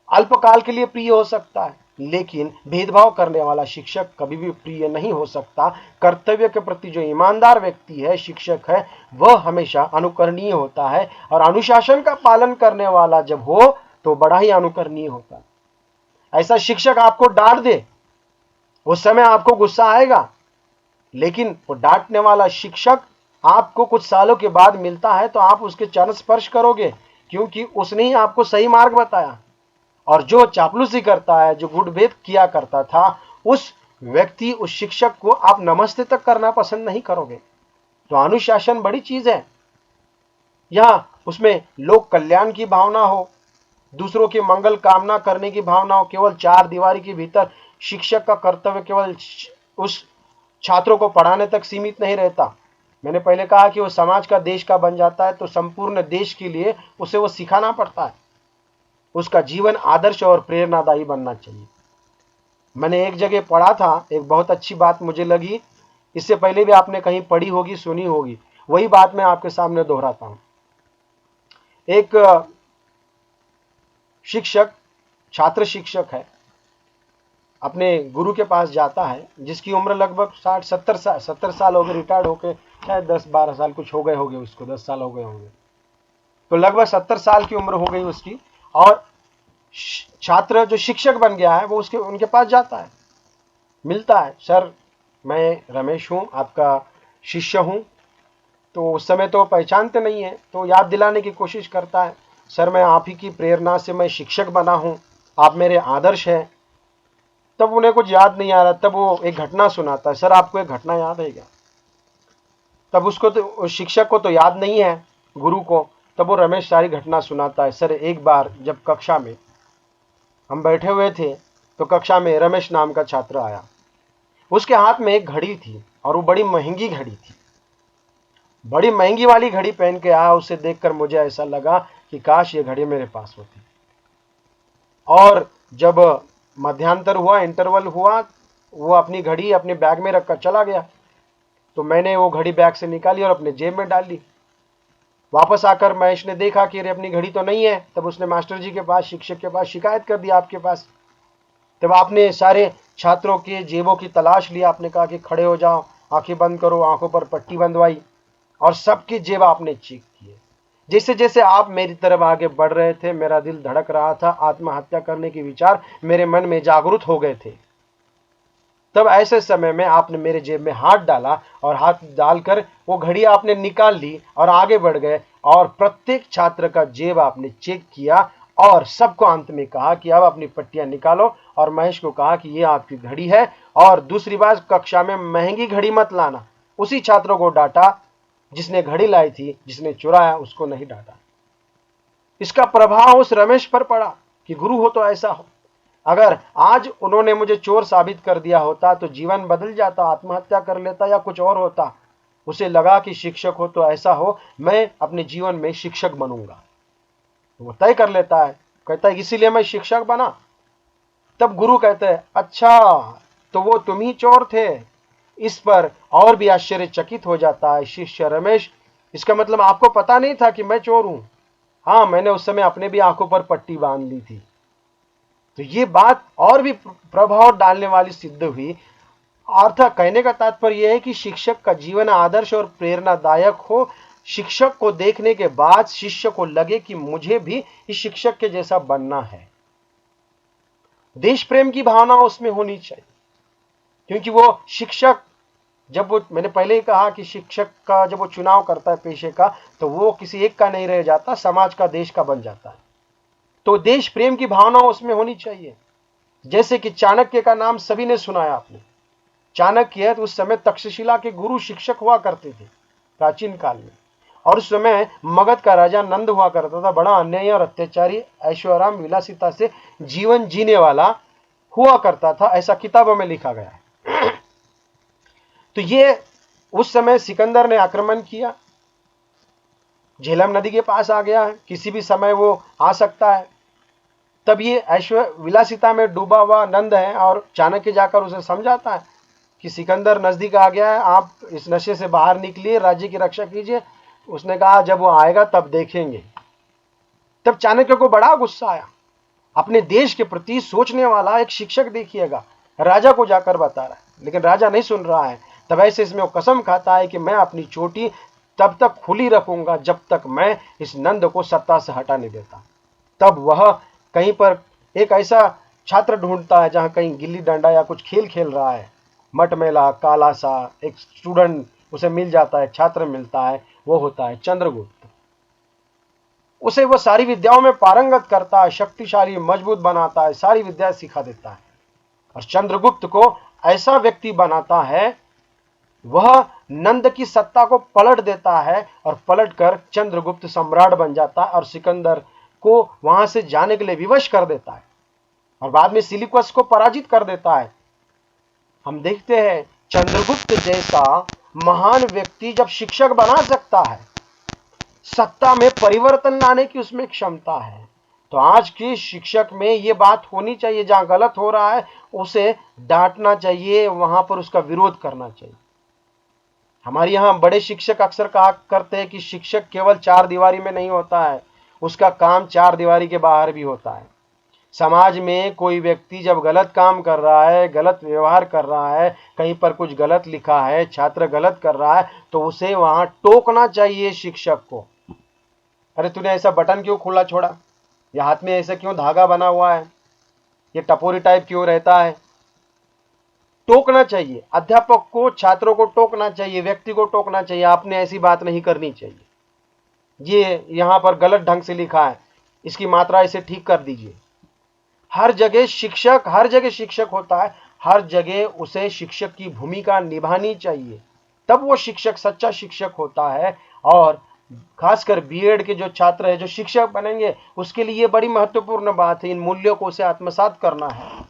B: अल्पकाल के लिए प्रिय हो सकता है, लेकिन भेदभाव करने वाला शिक्षक कभी भी प्रिय नहीं हो सकता। कर्तव्य के प्रति जो ईमानदार व्यक्ति है, शिक्षक है, वह हमेशा अनुकरणीय होता है, और अनुशासन का पालन करने वाला जब हो तो बड़ा ही अनुकरणीय होता है। ऐसा शिक्षक आपको डांट दे, उस समय आपको गुस्सा आएगा, लेकिन वो डांटने वाला शिक्षक आपको कुछ सालों के बाद मिलता है तो आप उसके चरण स्पर्श करोगे, क्योंकि उसने ही आपको सही मार्ग बताया। और जो चापलूसी करता है, जो गुटभेद किया करता था, उस व्यक्ति, उस शिक्षक को आप नमस्ते तक करना पसंद नहीं करोगे। तो अनुशासन बड़ी चीज है। यहां उसमें लोक कल्याण की भावना हो, दूसरों की मंगल कामना करने की भावना हो। केवल 4 दीवारी के भीतर शिक्षक का कर्तव्य केवल उस छात्रों को पढ़ाने तक सीमित नहीं रहता। मैंने पहले कहा कि वो समाज का, देश का बन जाता है तो संपूर्ण देश के लिए उसे वो सिखाना पड़ता है। उसका जीवन आदर्श और प्रेरणादायी बनना चाहिए। मैंने एक जगह पढ़ा था, एक बहुत अच्छी बात मुझे लगी, इससे पहले भी आपने कहीं पढ़ी होगी, सुनी होगी, वही बात मैं आपके सामने दोहराता हूं। एक शिक्षक, छात्र शिक्षक है, अपने गुरु के पास जाता है, जिसकी उम्र लगभग 60-70 साल हो गए, रिटायर्ड होकर, शायद 10-12 साल कुछ हो गए होंगे, उसको 10 साल हो गए होंगे, तो लगभग 70 साल की उम्र हो गई उसकी। और छात्र जो शिक्षक बन गया है वो उनके पास जाता है, मिलता है, सर मैं रमेश हूँ, आपका शिष्य हूँ। तो उस समय तो पहचानते नहीं है, तो याद दिलाने की कोशिश करता है, सर मैं आप ही की प्रेरणा से मैं शिक्षक बना हूँ, आप मेरे आदर्श हैं। तब उन्हें कुछ याद नहीं आ रहा, तब वो एक घटना सुनाता है, सर आपको एक घटना याद है क्या? तब उसको तो, शिक्षक को तो याद नहीं है, गुरु को। तब वो रमेश सारी घटना सुनाता है। सर एक बार जब कक्षा में हम बैठे हुए थे तो कक्षा में रमेश नाम का छात्र आया, उसके हाथ में एक घड़ी थी और वो बड़ी महंगी घड़ी थी, बड़ी महंगी वाली घड़ी पहन के आया। उसे देखकर मुझे ऐसा लगा कि काश ये घड़ी मेरे पास होती। और जब मध्यांतर हुआ, इंटरवल हुआ, वो अपनी घड़ी अपने बैग में रखकर चला गया। तो मैंने वो घड़ी बैग से निकाली और अपने जेब में डाल ली। वापस आकर महेश ने देखा कि अरे अपनी घड़ी तो नहीं है। तब उसने मास्टर जी के पास, शिक्षक के पास शिकायत कर दी आपके पास। तब आपने सारे छात्रों के जेबों की तलाश लिया। आपने कहा कि खड़े हो जाओ, आंखें बंद करो, आंखों पर पट्टी बंधवाई और सबकी जेब आपने चेक किए। जैसे जैसे आप मेरी तरफ आगे बढ़ रहे थे, मेरा दिल धड़क रहा था। आत्महत्या करने के विचार मेरे मन में जागृत हो गए थे। तब ऐसे समय में आपने मेरे जेब में हाथ डाला और हाथ डालकर वो घड़ी आपने निकाल ली और आगे बढ़ गए और प्रत्येक छात्र का जेब आपने चेक किया और सबको अंत में कहा कि अब अपनी पट्टियां निकालो। और महेश को कहा कि ये आपकी घड़ी है और दूसरी बात, कक्षा में महंगी घड़ी मत लाना। उसी छात्रों को डांटा जिसने घड़ी लाई थी, जिसने चुराया उसको नहीं डांटा। इसका प्रभाव उस रमेश पर पड़ा कि गुरु हो तो ऐसा हो। अगर आज उन्होंने मुझे चोर साबित कर दिया होता तो जीवन बदल जाता, आत्महत्या कर लेता या कुछ और होता। उसे लगा कि शिक्षक हो तो ऐसा हो, मैं अपने जीवन में शिक्षक बनूंगा। वो तय कर लेता है, कहता है इसीलिए मैं शिक्षक बना। तब गुरु कहते हैं अच्छा तो वो तुम ही चोर थे। इस पर और भी आश्चर्यचकित हो जाता है शिष्य रमेश। इसका मतलब आपको पता नहीं था कि मैं चोर हूं? हाँ, मैंने उस समय अपने भी आंखों पर पट्टी बांध ली थी। तो ये बात और भी प्रभाव डालने वाली सिद्ध हुई। अर्थात कहने का तात्पर्य यह है कि शिक्षक का जीवन आदर्श और प्रेरणादायक हो। शिक्षक को देखने के बाद शिष्य को लगे कि मुझे भी इस शिक्षक के जैसा बनना है। देश प्रेम की भावना उसमें होनी चाहिए, क्योंकि वो शिक्षक, जब वो, मैंने पहले ही कहा कि शिक्षक का जब वो चुनाव करता है पेशे का, तो वो किसी एक का नहीं रह जाता, समाज का, देश का बन जाता है। तो देश प्रेम की भावना उसमें होनी चाहिए। जैसे कि चाणक्य का नाम सभी ने सुना है आपने। चाणक्य उस समय तक्षशिला के गुरु शिक्षक हुआ करते थे प्राचीन काल में। और उस समय मगध का राजा नंद हुआ करता था, बड़ा अन्यायी और अत्याचारी, ऐशोआराम विलासिता से जीवन जीने वाला हुआ करता था, ऐसा किताबों में लिखा गया है। तो ये उस समय सिकंदर ने आक्रमण किया, झेलम नदी के पास आ गया है, किसी भी समय वो आ सकता है। तब ये ऐश्वर्य विलासिता में डूबा हुआ नंद है और चाणक्य जाकर उसे समझाता है कि सिकंदर नजदीक आ गया है, आप इस नशे से बाहर निकलिए, राज्य की रक्षा कीजिए। उसने कहा जब वो आएगा तब देखेंगे। तब चाणक्य को बड़ा गुस्सा आया। अपने देश के प्रति सोचने वाला एक शिक्षक देखिएगा, राजा को जाकर बता रहा है, लेकिन राजा नहीं सुन रहा है। तब ऐसे इसमें वो कसम खाता है कि मैं अपनी चोटी तब तक खुली रखूंगा जब तक मैं इस नंद को सत्ता से हटा नहीं देता। तब वह कहीं पर एक ऐसा छात्र ढूंढता है जहां कहीं गिल्ली डंडा या कुछ खेल खेल रहा है। मटमैला काला सा एक स्टूडेंट उसे मिल जाता है, छात्र मिलता है, वो होता है चंद्रगुप्त। उसे वो सारी विद्याओं में पारंगत करता है, शक्तिशाली, मजबूत बनाता है, सारी विद्या सिखा देता है और चंद्रगुप्त को ऐसा व्यक्ति बनाता है, वह नंद की सत्ता को पलट देता है और पलटकर चंद्रगुप्त सम्राट बन जाता है और सिकंदर को वहां से जाने के लिए विवश कर देता है और बाद में सिलिकस को पराजित कर देता है। हम देखते हैं चंद्रगुप्त जैसा महान व्यक्ति जब शिक्षक बना सकता है, सत्ता में परिवर्तन लाने की उसमें क्षमता है, तो आज के शिक्षक में ये बात होनी चाहिए, जहां गलत हो रहा है उसे डांटना चाहिए, वहां पर उसका विरोध करना चाहिए। हमारे यहाँ बड़े शिक्षक अक्सर कहा करते हैं कि शिक्षक केवल चार दीवारी में नहीं होता है, उसका काम चार दीवारी के बाहर भी होता है। समाज में कोई व्यक्ति जब गलत काम कर रहा है, गलत व्यवहार कर रहा है, कहीं पर कुछ गलत लिखा है, छात्र गलत कर रहा है, तो उसे वहां टोकना चाहिए शिक्षक को। अरे तूने ऐसा बटन क्यों खुला छोड़ा, या हाथ में ऐसा क्यों धागा बना हुआ है, ये टपोरी टाइप क्यों रहता है। टोकना चाहिए, अध्यापक को छात्रों को टोकना चाहिए, व्यक्ति को टोकना चाहिए, आपने ऐसी बात नहीं करनी चाहिए, ये यहां पर गलत ढंग से लिखा है, इसकी मात्रा इसे ठीक कर दीजिए। हर जगह शिक्षक होता है, हर जगह उसे शिक्षक की भूमिका निभानी चाहिए, तब वो शिक्षक सच्चा शिक्षक होता है। और खासकर बीएड के जो छात्र है, जो शिक्षक बनेंगे, उसके लिए बड़ी महत्वपूर्ण बात है, इन मूल्यों को उसे आत्मसात करना है।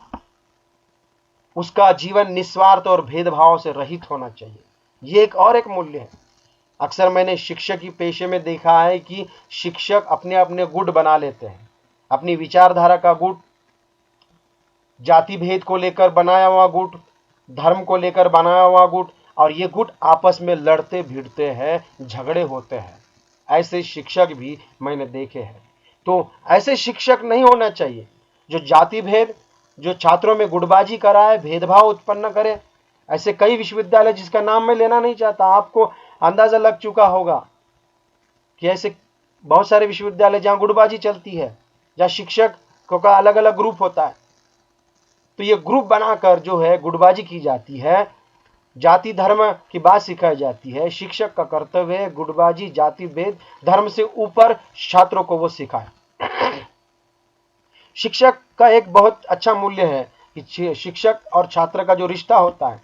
B: उसका जीवन निस्वार्थ और भेदभाव से रहित होना चाहिए, ये एक मूल्य है। अक्सर मैंने शिक्षक की पेशे में देखा है कि शिक्षक अपने अपने गुट बना लेते हैं, अपनी विचारधारा का गुट, जाति भेद को लेकर बनाया हुआ गुट, धर्म को लेकर बनाया हुआ गुट, और ये गुट आपस में लड़ते भिड़ते हैं, झगड़े होते हैं। ऐसे शिक्षक भी मैंने देखे हैं। तो ऐसे शिक्षक नहीं होना चाहिए जो जाति भेद, जो छात्रों में गुटबाजी कराए, भेदभाव उत्पन्न करे। ऐसे कई विश्वविद्यालय जिसका नाम मैं लेना नहीं चाहता, आपको अंदाजा लग चुका होगा कि ऐसे बहुत सारे विश्वविद्यालय जहां गुटबाजी चलती है, जहां शिक्षकों का अलग अलग ग्रुप होता है। तो ये ग्रुप बनाकर जो है गुटबाजी की जाती है, जाति धर्म की बात सिखाई जाती है। शिक्षक का कर्तव्य है गुटबाजी, जाति भेद, धर्म से ऊपर छात्रों को वो सिखाए। शिक्षक का एक बहुत अच्छा मूल्य है कि शिक्षक और छात्र का जो रिश्ता होता है,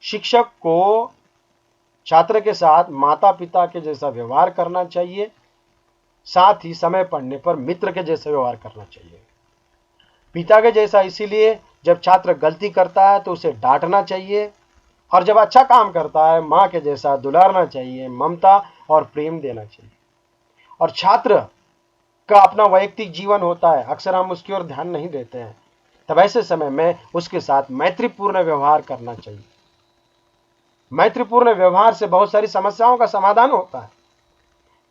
B: शिक्षक को छात्र के साथ माता पिता के जैसा व्यवहार करना चाहिए, साथ ही समय पड़ने पर मित्र के जैसा व्यवहार करना चाहिए। पिता के जैसा इसीलिए जब छात्र गलती करता है तो उसे डांटना चाहिए, और जब अच्छा काम करता है माँ के जैसा दुलारना चाहिए, ममता और प्रेम देना चाहिए। और छात्र का अपना वैयक्तिक जीवन होता है, अक्सर हम उसकी ओर ध्यान नहीं देते हैं। तब ऐसे समय में उसके साथ मैत्रीपूर्ण व्यवहार करना चाहिए। मैत्रीपूर्ण व्यवहार से बहुत सारी समस्याओं का समाधान होता है।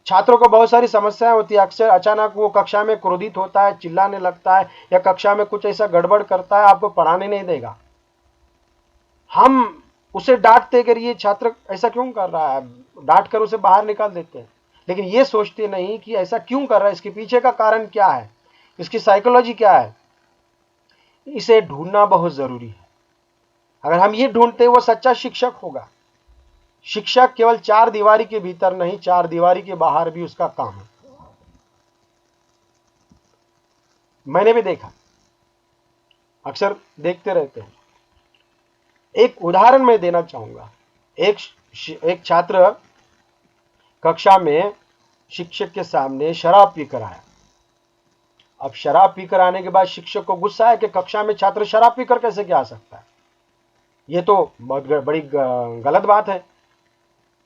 B: छात्रों को बहुत सारी समस्याएं होती है, अक्सर अचानक वो कक्षा में क्रोधित होता है, चिल्लाने लगता है, या कक्षा में कुछ ऐसा गड़बड़ करता है, आपको पढ़ाने नहीं देगा। हम उसे डांटते कि ये छात्र ऐसा क्यों कर रहा है, डांट कर उसे बाहर निकाल देते हैं, लेकिन ये सोचते नहीं कि ऐसा क्यों कर रहा है, इसके पीछे का कारण क्या है, इसकी साइकोलॉजी क्या है। इसे ढूंढना बहुत जरूरी है। अगर हम ये ढूंढते वो सच्चा शिक्षक होगा। शिक्षक केवल चार दीवारी के भीतर नहीं, चार दीवारी के बाहर भी उसका काम है। मैंने भी देखा, अक्सर देखते रहते हैं। एक उदाहरण मैं देना चाहूंगा। एक छात्र कक्षा में शिक्षक के सामने शराब पीकर आया। अब शराब पीकर आने के बाद शिक्षक को गुस्सा है कि कक्षा में छात्र शराब पीकर कैसे क्या आ सकता है, ये तो बहुत बड़ी गलत बात है।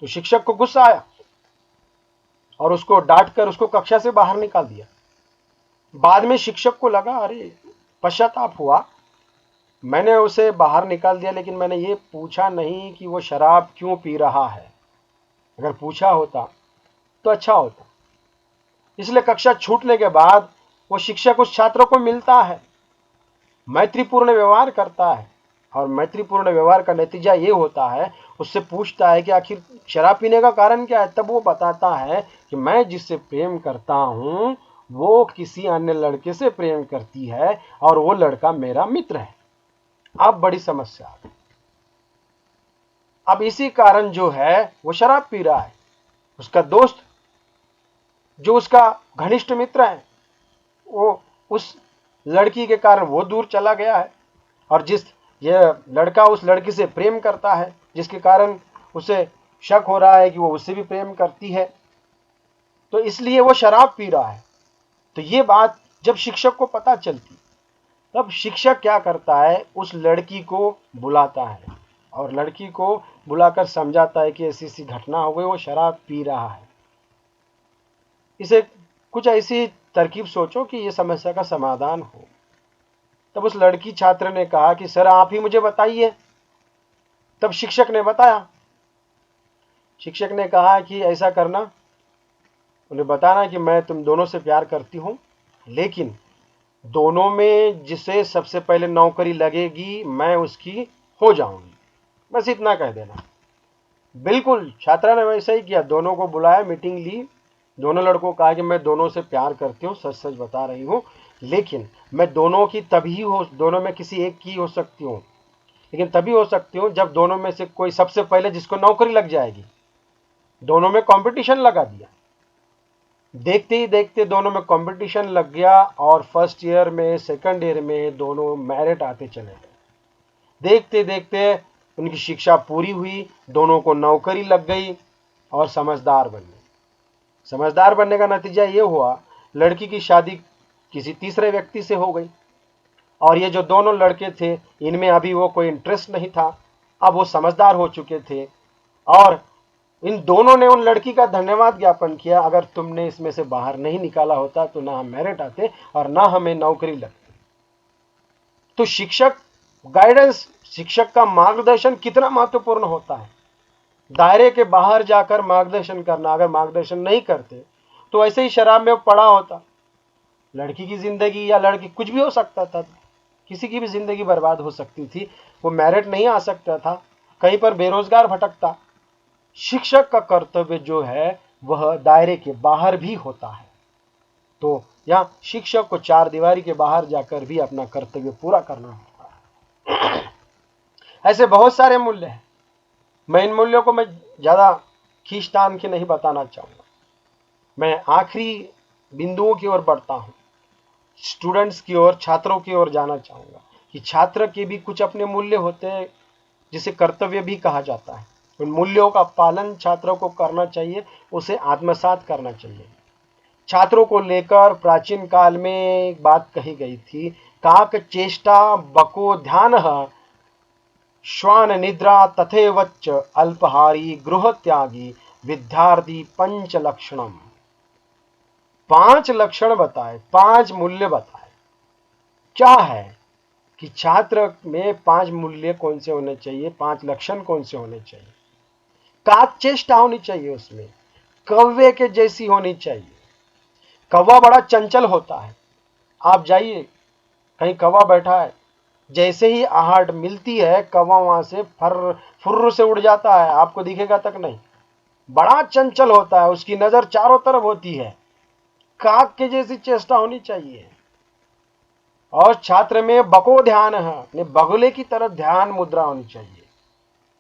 B: तो शिक्षक को गुस्सा आया और उसको डांट कर उसको कक्षा से बाहर निकाल दिया। बाद में शिक्षक को लगा, अरे पश्चाताप हुआ, मैंने उसे बाहर निकाल दिया, लेकिन मैंने ये पूछा नहीं कि वो शराब क्यों पी रहा है। अगर पूछा होता तो अच्छा होता। इसलिए कक्षा छूटने के बाद वो शिक्षक उस छात्र को मिलता है, मैत्रीपूर्ण व्यवहार करता है, और मैत्रीपूर्ण व्यवहार का नतीजा ये होता है, उससे पूछता है कि आखिर शराब पीने का कारण क्या है। तब वो बताता है कि मैं जिससे प्रेम करता हूं वो किसी अन्य लड़के से प्रेम करती है, और वो लड़का मेरा मित्र है। अब बड़ी समस्या आ गई। अब इसी कारण जो है वो शराब पी रहा है। उसका दोस्त जो उसका घनिष्ठ मित्र है, वो उस लड़की के कारण वो दूर चला गया है, और ये लड़का उस लड़की से प्रेम करता है, जिसके कारण उसे शक हो रहा है कि वो उससे भी प्रेम करती है, तो इसलिए वो शराब पी रहा है। तो ये बात जब शिक्षक को पता चलती, तब शिक्षक क्या करता है, उस लड़की को बुलाता है और लड़की को बुलाकर समझाता है कि ऐसी ऐसी घटना हो गई, वो शराब पी रहा है। इसे कुछ ऐसी तरकीब सोचो कि ये समस्या का समाधान हो। तब उस लड़की छात्र ने कहा कि सर आप ही मुझे बताइए। तब शिक्षक ने बताया। शिक्षक ने कहा कि ऐसा करना, उन्हें बताना कि मैं तुम दोनों से प्यार करती हूं, लेकिन दोनों में जिसे सबसे पहले नौकरी लगेगी मैं उसकी हो जाऊंगी, बस इतना कह देना। बिल्कुल छात्रा ने वैसा ही किया। दोनों को बुलाया, मीटिंग ली, दोनों लड़कों को कहा कि मैं दोनों से प्यार करती हूँ, सच सच बता रही हूँ, लेकिन मैं दोनों की तभी हो, दोनों में किसी एक की हो सकती हूँ, लेकिन तभी हो सकती हूँ जब दोनों में से कोई सबसे पहले जिसको नौकरी लग जाएगी। दोनों में कंपटीशन लगा दिया। देखते ही देखते दोनों में कंपटीशन लग गया, और फर्स्ट ईयर में सेकंड ईयर में दोनों मेरिट आते चले गए। देखते देखते उनकी शिक्षा पूरी हुई, दोनों को नौकरी लग गई और समझदार बन गए। समझदार बनने का नतीजा ये हुआ, लड़की की शादी किसी तीसरे व्यक्ति से हो गई, और ये जो दोनों लड़के थे इनमें अभी वो कोई इंटरेस्ट नहीं था। अब वो समझदार हो चुके थे, और इन दोनों ने उन लड़की का धन्यवाद ज्ञापन किया, अगर तुमने इसमें से बाहर नहीं निकाला होता तो ना हम मेरिट आते और ना हमें नौकरी लगती। तो शिक्षक गाइडेंस, शिक्षक का मार्गदर्शन कितना महत्वपूर्ण होता है। दायरे के बाहर जाकर मार्गदर्शन करना, अगर मार्गदर्शन नहीं करते तो ऐसे ही शराब में पड़ा होता, लड़की की जिंदगी या लड़की कुछ भी हो सकता था, किसी की भी जिंदगी बर्बाद हो सकती थी, वो मेरिट नहीं आ सकता था, कहीं पर बेरोजगार भटकता। शिक्षक का कर्तव्य जो है वह दायरे के बाहर भी होता है। तो यहाँ शिक्षक को चार दीवारी के बाहर जाकर भी अपना कर्तव्य पूरा करना होता है। ऐसे बहुत सारे मूल्य हैं। मैं इन मूल्यों को मैं ज्यादा खींचतान के नहीं बताना चाहूंगा। मैं आखिरी बिंदुओं की ओर बढ़ता हूं, स्टूडेंट्स की ओर, छात्रों की ओर जाना चाहूंगा कि छात्र के भी कुछ अपने मूल्य होते हैं जिसे कर्तव्य भी कहा जाता है। उन मूल्यों का पालन छात्रों को करना चाहिए, उसे आत्मसात करना चाहिए। छात्रों को लेकर प्राचीन काल में एक बात कही गई थी, काक चेष्टा बको ध्यान श्वान निद्रा तथेवच्च अल्पहारी गृह त्यागी विद्यार्थी पंच लक्षणम। पांच लक्षण बताए, पांच मूल्य बताए। क्या है कि छात्र में पांच मूल्य कौन से होने चाहिए, पांच लक्षण कौन से होने चाहिए। काक चेष्टा होनी चाहिए, उसमें कौवे के जैसी होनी चाहिए। कौवा बड़ा चंचल होता है, आप जाइए कहीं कौवा बैठा है, जैसे ही आहट मिलती है कौवा वहां से फुर्र से उड़ जाता है, आपको दिखेगा तक नहीं। बड़ा चंचल होता है, उसकी नजर चारों तरफ होती है। काक के जैसी चेष्टा होनी चाहिए। और छात्र में बको ध्यान है, अपने बगुले की तरह ध्यान मुद्रा होनी चाहिए,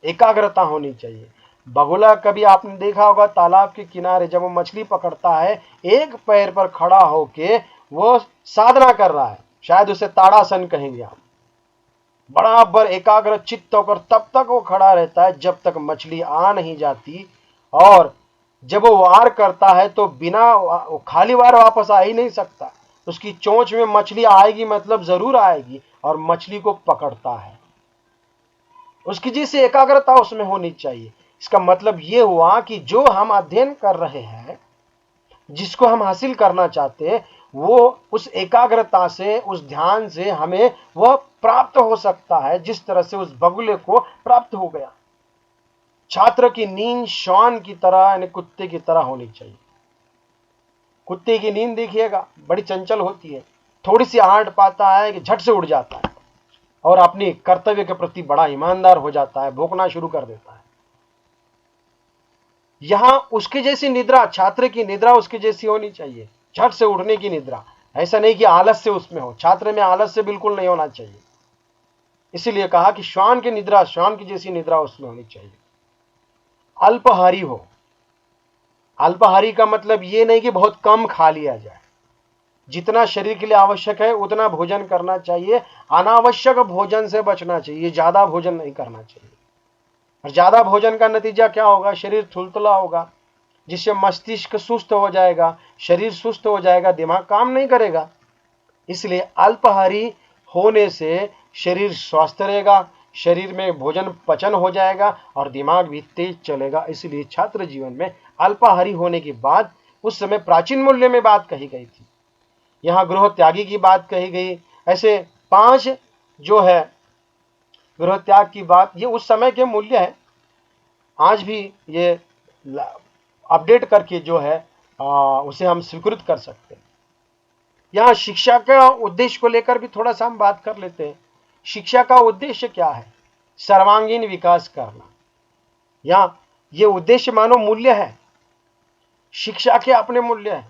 B: एकाग्रता होनी चाहिए। बगुला कभी आपने देखा होगा तालाब के किनारे जब वो मछली पकड़ता है, एक पैर पर खड़ा होके वो साधना कर रहा है, शायद उसे ताड़ासन कहेंगे आप। बराबर एकाग्र चित्त होकर तब तक वो खड़ा रहता है जब तक मछली आ नहीं जाती। और जब वो वार करता है तो बिना खाली वार वापस आ ही नहीं सकता, उसकी चोंच में मछली आएगी, मतलब जरूर आएगी और मछली को पकड़ता है। उसकी जैसी एकाग्रता उसमें होनी चाहिए। इसका मतलब ये हुआ कि जो हम अध्ययन कर रहे हैं, जिसको हम हासिल करना चाहते हैं, वो उस एकाग्रता से, उस ध्यान से हमें वह प्राप्त हो सकता है जिस तरह से उस बगुले को प्राप्त हो गया। छात्र की नींद श्वान की तरह यानी कुत्ते की तरह होनी चाहिए। कुत्ते की नींद देखिएगा बड़ी चंचल होती है, थोड़ी सी आहट पाता है कि झट से उड़ जाता है और अपनी कर्तव्य के प्रति बड़ा ईमानदार हो जाता है, भौंकना शुरू कर देता है। यहां उसकी जैसी निद्रा, छात्र की निद्रा उसकी जैसी होनी चाहिए, झट से उठने की निद्रा। ऐसा नहीं कि आलस से उसमें हो, छात्र में आलस से बिल्कुल नहीं होना चाहिए। इसीलिए कहा कि श्वान की निद्रा, श्वान की जैसी निद्रा उसमें होनी चाहिए। अल्पहारी हो। अल्पहारी का मतलब ये नहीं कि बहुत कम खा लिया जाए, जितना शरीर के लिए आवश्यक है उतना भोजन करना चाहिए, अनावश्यक भोजन से बचना चाहिए, ज्यादा भोजन नहीं करना चाहिए। और ज्यादा भोजन का नतीजा क्या होगा, शरीर थुलथुला होगा, जिससे मस्तिष्क सुस्त हो जाएगा, शरीर सुस्त हो जाएगा, दिमाग काम नहीं करेगा। इसलिए अल्पाहारी होने से शरीर स्वस्थ रहेगा, शरीर में भोजन पचन हो जाएगा और दिमाग भी तेज चलेगा। इसलिए छात्र जीवन में अल्पाहारी होने के बाद उस समय प्राचीन मूल्य में बात कही गई थी, यहाँ गृह त्यागी की बात कही गई। ऐसे पांच जो है गृह त्याग की बात, ये उस समय के मूल्य है, आज भी ये अपडेट करके जो है उसे हम स्वीकृत कर सकते हैं। यहाँ शिक्षा का उद्देश्य को लेकर भी थोड़ा सा हम बात कर लेते हैं। शिक्षा का उद्देश्य क्या है, सर्वांगीण विकास करना। यहाँ ये उद्देश्य मानो मूल्य है, शिक्षा के अपने मूल्य है।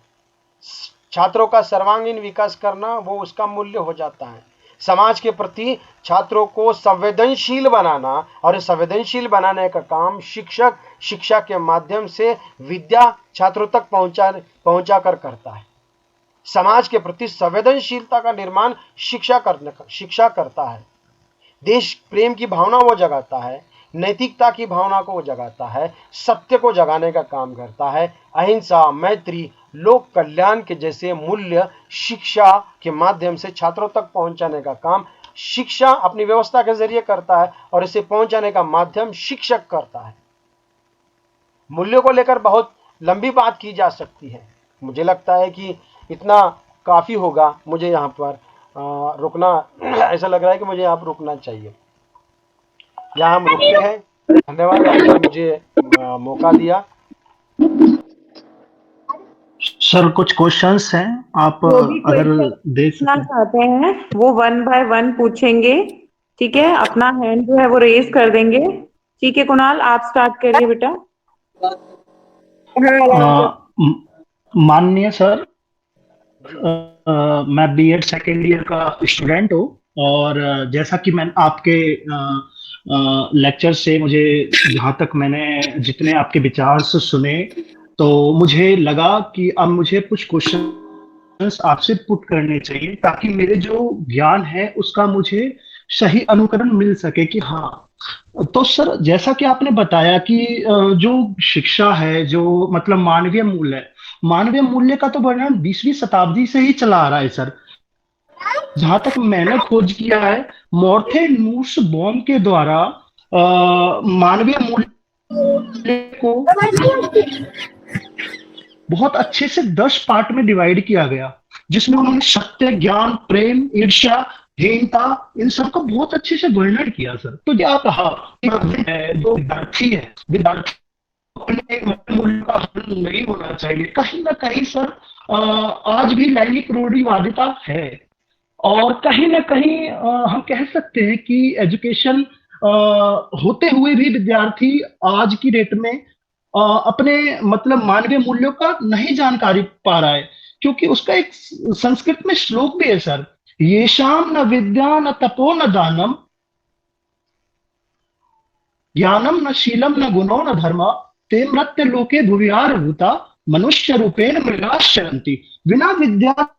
B: छात्रों का सर्वांगीण विकास करना वो उसका मूल्य हो जाता है। समाज के प्रति छात्रों को संवेदनशील बनाना, और संवेदनशील बनाने का काम शिक्षक शिक्षा के माध्यम से विद्या छात्रों तक पहुंचा कर करता है। समाज के प्रति संवेदनशीलता का निर्माण शिक्षा करता है। देश प्रेम की भावना वो जगाता है, नैतिकता की भावना को वो जगाता है, सत्य को जगाने का काम करता है। अहिंसा, मैत्री, लोक कल्याण के जैसे मूल्य शिक्षा के माध्यम से छात्रों तक पहुंचाने का काम शिक्षा अपनी व्यवस्था के जरिए करता है और इसे पहुंचाने का माध्यम शिक्षक करता है। मूल्यों को लेकर बहुत लंबी बात की जा सकती है, मुझे लगता है कि इतना काफी होगा मुझे यहाँ पर रुकना ऐसा लग रहा है कि मुझे आप रुकना चाहिए। यहाँ हम रुकते हैं। धन्यवाद आपने मुझे मौका दिया।
D: सर कुछ क्वेश्चंस हैं, आप
A: जो भी
D: अगर
A: क्वेश्चन
D: दे
A: पूछना
D: सकें।
A: चाहते हैं वो 1 बाय 1 पूछेंगे। ठीक है, अपना हैंड जो है वो रेज कर देंगे। ठीक है कुणाल, आप स्टार्ट करिए बेटा। हाँ, आराम से।
D: माननीय सर,
B: जी
D: मैं बीएड सेकेंड ईयर का स्टूडेंट हूँ, और जैसा कि मैं आपके लेक्चर से मुझे, जहाँ तक मैंने जितने आपके विचार से सुने, तो मुझे लगा कि अब मुझे कुछ क्वेश्चंस आपसे पुट करने चाहिए, ताकि मेरे जो ज्ञान है उसका मुझे सही अनुकरण मिल सके कि हाँ। तो सर, जैसा कि आपने बताया कि जो शिक्षा है, जो मतलब मानवीय मूल्य है, मानवीय मूल्य का तो वर्णन 20वीं शताब्दी से ही चला आ रहा है सर। जहां तक मैंने खोज किया है, मॉर्थे न्यूसबॉम के द्वारा मानवीय मूल्य को बहुत अच्छे से 10 पार्ट में डिवाइड किया गया, जिसमें उन्होंने सत्य, ज्ञान, प्रेम, ईर्ष्या, हीनता, इन सबका बहुत अच्छे से वर्णन किया सर। तो क्या कहा कि जो विद्यार्थी है, विद्यार्थी अपने मूल्य का हनन नहीं होना चाहिए। कहीं ना कहीं सर, आज भी लैंगिक रूढ़िवादिता है, और कहीं ना कहीं हम कह सकते हैं कि एजुकेशन होते हुए भी विद्यार्थी आज की डेट में अपने मतलब मानवीय मूल्यों का नहीं जानकारी पा रहा है। क्योंकि उसका एक संस्कृत में श्लोक भी है सर, येषाम न विद्या न तपो न दानम, ज्ञानम न शीलम न गुणो न धर्म, ते मृत्य लोके भुविहार भूता, मनुष्य रूपेण मृगाश्चरन्ति। बिना विद्या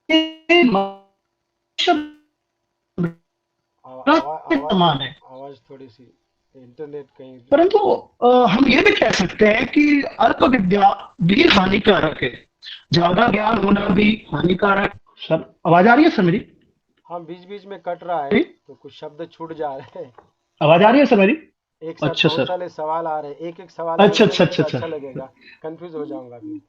D: के मनुष्य
B: आवा-
D: मृग
B: आवा-
D: के
B: आवाज
D: समान है।
B: आवाज थोड़ी सी इंटरनेट कहीं।
D: परंतु हम ये भी कह सकते हैं कि अल्प विद्या भी हानिकारक है, ज्यादा ज्ञान होना भी हानिकारक। सर, आवाज आ रही है सर मेरी?
B: हाँ, बीच बीच में कट रहा है तो कुछ शब्द छूट जा रहे हैं।
D: आवाज आ रही है सर मेरी?
B: एक साथ
D: अच्छा
B: बहुत
D: सर।
B: सारे सवाल आ रहे हैं, एक एक सवाल
D: अच्छा
B: पूछने
D: अच्छा
B: में
D: अच्छा
B: तो
D: अच्छा।
B: अच्छा लगेगा। कंफ्यूज हो जाऊंगा फिर।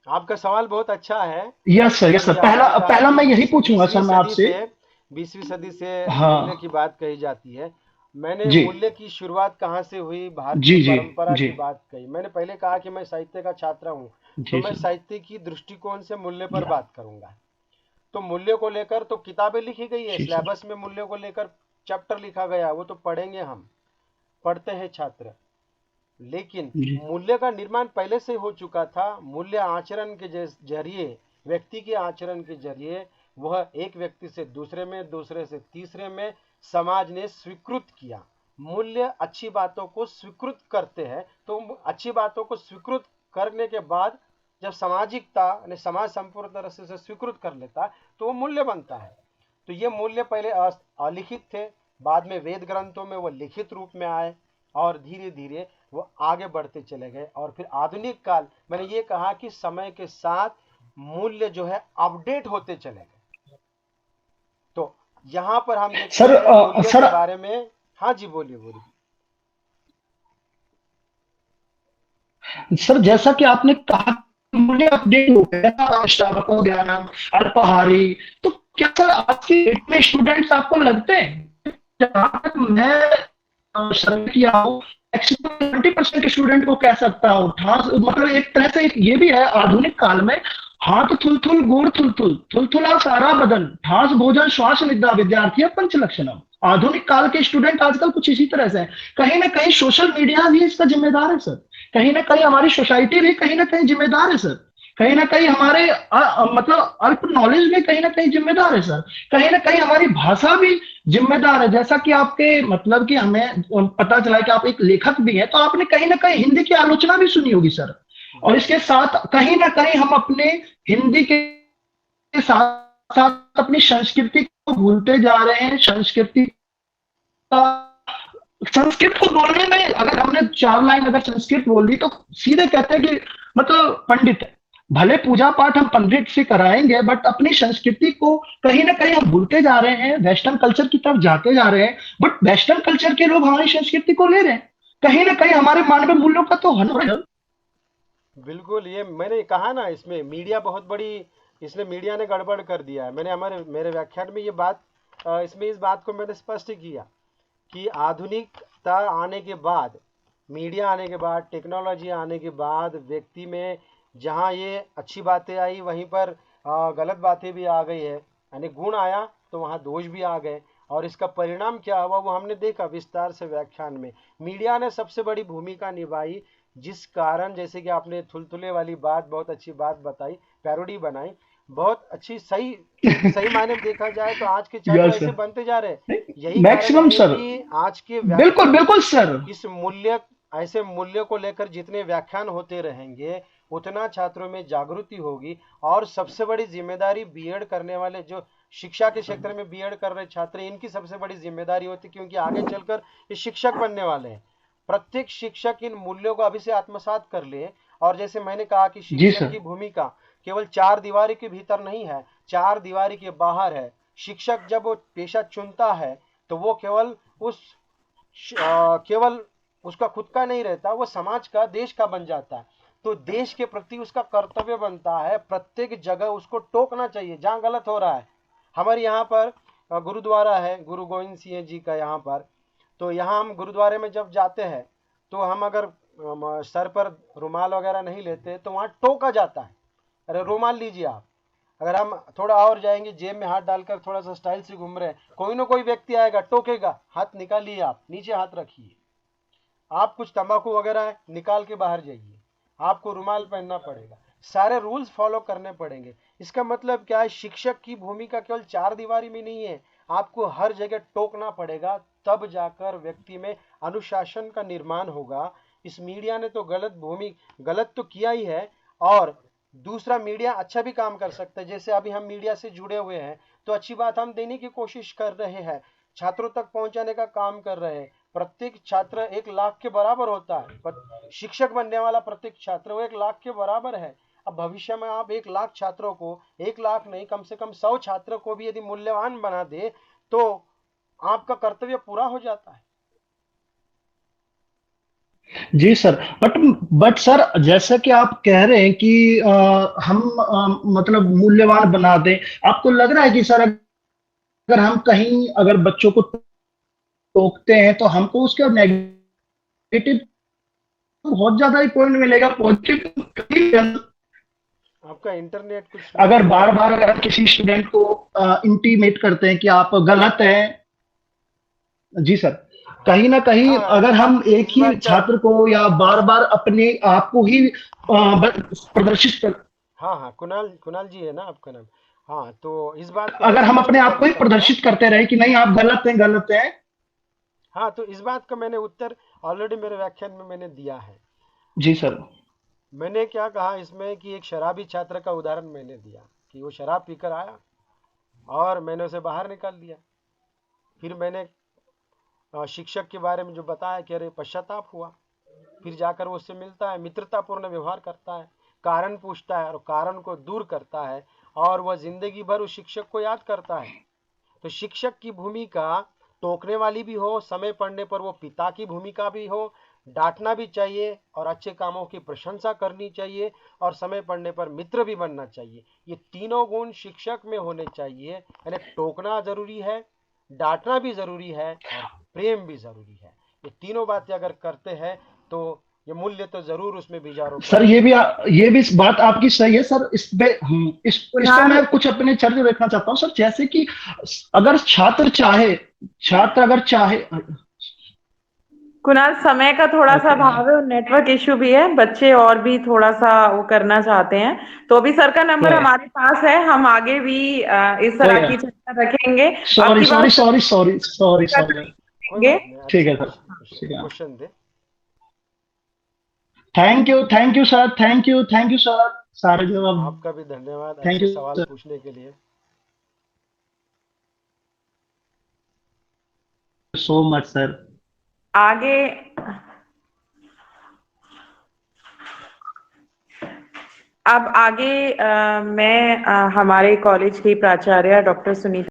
B: आपका सवाल बहुत अच्छा है।
D: Yes sir, yes sir.
B: जैसे
D: पहला
B: आपने कहा
D: पहला
B: कि
D: मैं यही पूछूंगा
B: बीसवीं
D: सर मैं
B: सदी
D: आपसे।
B: से 20वीं सदी से मूल्य की
D: हाँ।
B: बात कही जाती है। मैंने
D: जी
B: मूल्य की शुरुआत कहाँ से हुई, भारतीय
D: जी जी
B: परंपरा
D: जी
B: की बात कही। मैंने पहले कहा कि मैं साहित्य का छात्र हूँ, तो
D: जी
B: मैं
D: सर।
B: साहित्य की दृष्टिकोण से मूल्य पर बात करूंगा। तो मूल्य को लेकर तो किताबें लिखी गई है,
D: जी सर।
B: सिलेबस में मूल्य को लेकर चैप्टर लिखा गया, वो तो पढ़ेंगे, हम पढ़ते हैं छात्र। लेकिन
D: जी
B: मूल्य का निर्माण पहले से हो चुका था। मूल्य आचरण के जरिए, व्यक्ति के आचरण के जरिए, वह एक व्यक्ति से दूसरे में, दूसरे से तीसरे में समाज ने स्वीकृत किया। मूल्य अच्छी बातों को स्वीकृत करते हैं, तो अच्छी बातों को स्वीकृत करने के बाद जब सामाजिकता यानी समाज संपूर्ण तरह से स्वीकृत कर लेता है तो वो मूल्य बनता है। तो ये मूल्य पहले अलिखित थे, बाद में वेद ग्रंथों में वो लिखित रूप में आए, और धीरे धीरे वो आगे बढ़ते चले गए। और फिर आधुनिक काल, मैंने ये कहा कि समय के साथ मूल्य जो है अपडेट होते चले गए। तो यहाँ पर हम देखते
D: सर।
B: हैं मूल्य
D: सर
B: के बारे में। हाँ जी, बोलिए बोलिए।
D: सर, जैसा कि आपने कहा कि मूल्य अपडेट हो गया, श्रावको ज्ञानम अल्पाहारी, तो क्या सर आज के डेट में स्टूडेंट्स आपको लगते हैं? जहाँ तक मैं सर्वे किया हूँ, 70% स्टूडेंट को कह सकता हूँ, ठास मतलब एक तरह से ये भी है आधुनिक काल में, हाथ थुल थुल गोड़ थुल थुल थुल थुला सारा बदन, ठास भोजन श्वास निद्रा विद्यार्थी पंच लक्षणम। आधुनिक काल के स्टूडेंट आजकल कुछ इसी तरह से हैं। कहीं ना कहीं सोशल मीडिया भी इसका जिम्मेदार है सर। कहीं ना कहीं हमारी सोसाइटी भी कहीं ना कहीं जिम्मेदार है सर। कहीं ना कहीं हमारे मतलब अल्प नॉलेज भी कहीं ना कहीं जिम्मेदार है सर। कहीं ना कहीं हमारी भाषा भी जिम्मेदार है। जैसा कि आपके मतलब कि हमें पता चला है कि आप एक लेखक भी हैं, तो आपने कहीं ना कहीं हिंदी की आलोचना भी सुनी होगी सर। और
B: जी
D: इसके साथ कहीं ना कहीं हम अपने हिंदी के साथ साथ अपनी संस्कृति को भूलते जा रहे हैं। संस्कृति का, संस्कृत को बोलने में अगर हमने 4 लाइन अगर संस्कृत बोल दी तो सीधे कहते हैं कि मतलब पंडित है। भले पूजा पाठ हम पंडित से कराएंगे, बट अपनी संस्कृति को कहीं ना कहीं हम भूलते जा रहे हैं, वेस्टर्न कल्चर की तरफ जाते जा रहे हैं। बट वेस्टर्न कल्चर के लोग हमारी संस्कृति को ले रहे हैं। कहीं ना कहीं हमारे मानवीय मूल्यों का तो हनन।
B: बिल्कुल, ये मैंने कहा ना, इसमें मीडिया बहुत बड़ी इसमें मीडिया ने गड़बड़ कर दिया है। मैंने मेरे व्याख्यान में ये बात इसमें इस बात को मैंने स्पष्ट किया कि आधुनिकता आने के बाद, मीडिया आने के बाद, टेक्नोलॉजी आने के बाद व्यक्ति में जहाँ ये अच्छी बातें आई वहीं पर गलत बातें भी आ गई है, यानी गुण आया तो वहाँ दोष भी आ गए। और इसका परिणाम क्या हुआ वो हमने देखा विस्तार से व्याख्यान में। मीडिया ने सबसे बड़ी भूमिका निभाई, जिस कारण जैसे कि आपने थुलथुले वाली बात, बहुत अच्छी बात बताई, पैरोडी बनाई, बहुत अच्छी, सही सही मायने में देखा जाए तो आज के छात्र
D: यस
B: ऐसे
D: सर,
B: बनते जा रहे हैं। यही
D: मैक्सिमम
B: कारण है
D: सर,
B: कि आज के
D: बिल्कुल
B: व्याख्यान
D: बिल्कुल सर।
B: इस मूल्य, ऐसे मूल्य को लेकर जितने व्याख्यान होते रहेंगे उतना छात्रों में जागृति होगी। और सबसे बड़ी जिम्मेदारी बीएड करने वाले, जो शिक्षा के क्षेत्र में बीएड कर रहे छात्र, इनकी सबसे बड़ी जिम्मेदारी होती है, क्योंकि आगे चलकर ये शिक्षक बनने वाले हैं। प्रत्येक शिक्षक इन मूल्यों को अभी से आत्मसात कर ले। और जैसे मैंने कहा कि
D: जी
B: शिक्षक
D: सर,
B: की भूमिका केवल चार दीवारी के भीतर नहीं है, चार दीवारी के बाहर है। शिक्षक जब वो पेशा चुनता है तो वो केवल उसका खुद का नहीं रहता, वो समाज का, देश का बन जाता है। तो देश के प्रति उसका कर्तव्य बनता है प्रत्येक जगह उसको टोकना चाहिए जहां गलत हो रहा है। हमारे यहाँ पर गुरुद्वारा है, गुरु गोविंद सिंह जी का यहाँ पर। तो यहाँ हम गुरुद्वारे में जब जाते हैं तो हम अगर सर पर रुमाल वगैरह नहीं लेते तो वहाँ टोका जाता है, अरे रुमाल लीजिए आप। अगर हम थोड़ा और जाएंगे, जेब में हाथ डालकर थोड़ा सा स्टाइल से घूम रहे हैं, कोई ना कोई व्यक्ति आएगा, टोकेगा, हाथ निकालिए, आप नीचे हाथ रखिए। आप कुछ तंबाकू वगैरह है, निकाल के बाहर जाइए, आपको रुमाल पहनना पड़ेगा, सारे रूल्स फॉलो करने पड़ेंगे। इसका मतलब क्या है, शिक्षक की भूमिका केवल चार दीवारी में नहीं है, आपको हर जगह टोकना पड़ेगा, तब जाकर व्यक्ति में अनुशासन का निर्माण होगा। इस मीडिया ने तो गलत तो किया ही है, और दूसरा मीडिया अच्छा भी काम कर सकता है। जैसे अभी हम मीडिया से जुड़े हुए हैं तो अच्छी बात हम देने की कोशिश कर रहे हैं, छात्रों तक पहुंचाने का काम कर रहे हैं। प्रत्येक छात्र 1 लाख के बराबर होता है, शिक्षक बनने वाला प्रत्येक छात्र वो 1 लाख के बराबर है। अब भविष्य में आप 1 लाख छात्रों को, 1 लाख नहीं, कम से कम 100 छात्रों को भी यदि मूल्यवान बना दे तो आपका कर्तव्य पूरा हो जाता है।
D: जी सर, बट सर, जैसा कि आप कह रहे हैं कि हम मतलब मूल्यवान बना दें, आपको लग रहा है कि सर अगर हम कहीं अगर बच्चों को टोकते हैं तो हमको उसका नेगेटिव बहुत ज्यादा ही पॉइंट मिलेगा, पॉजिटिव
B: आपका इंटरनेट कुछ
D: अगर बार बार अगर किसी स्टूडेंट को इंटीमेट करते हैं कि आप गलत हैं। जी सर, कहीं ना कहीं अगर हम एक ही छात्र को या बार बार अपने आप को ही प्रदर्शित कर,
B: हाँ, कुणाल जी है ना आपका नाम? हाँ, तो इस बात को
D: अगर हम
B: मैं
D: अपने आप को ही प्रदर्शित करते रहे कि नहीं आप गलत हैं, गलत हैं।
B: हाँ, तो इस बात का मैंने उत्तर ऑलरेडी मेरे व्याख्यान में मैंने दिया है।
D: जी सर,
B: मैंने क्या कहा इसमें कि एक शराबी छात्र का उदाहरण मैंने दिया कि वो शराब पीकर आया और मैंने उसे बाहर निकाल दिया। फिर मैंने शिक्षक के बारे में जो बताया कि अरे पश्चाताप हुआ, फिर जाकर वो उससे मिलता है, मित्रतापूर्ण व्यवहार करता है, कारण पूछता है और कारण को दूर करता है, और वह जिंदगी भर उस शिक्षक को याद करता है। तो शिक्षक की भूमिका टोकने वाली भी हो, समय पड़ने पर वो पिता की भूमिका भी हो, डांटना भी चाहिए और अच्छे कामों की प्रशंसा करनी चाहिए, और समय पड़ने पर मित्र भी बनना चाहिए। ये तीनों गुण शिक्षक में होने चाहिए। यानी टोकना जरूरी है, डांटना भी जरूरी है और प्रेम भी जरूरी है। ये तीनों बातें अगर करते हैं तो ये मूल्य तो जरूर उसमें बीजारोपण।
D: सर ये भी इस बात आपकी सही है सर। इस पे मैं कुछ अपने चर्चा देखना चाहता हूँ सर। जैसे कि अगर छात्र अगर चाहे
A: कुणाल, समय का थोड़ा सा भाव है और नेटवर्क इश्यू भी है, बच्चे और भी थोड़ा सा वो करना चाहते हैं, तो अभी सर का नंबर हमारे पास है, हम आगे भी इस तरह की चर्चा रखेंगे।
D: सॉरी, ठीक है sir,
B: question they.
D: Thank you sir, thank you sir, सारे जवाब।
B: आपका भी धन्यवाद
D: अच्छे
B: सवाल पूछने के लिए।
D: So much sir.
A: आगे अब आगे मैं हमारे कॉलेज की प्राचार्य डॉक्टर सुनीता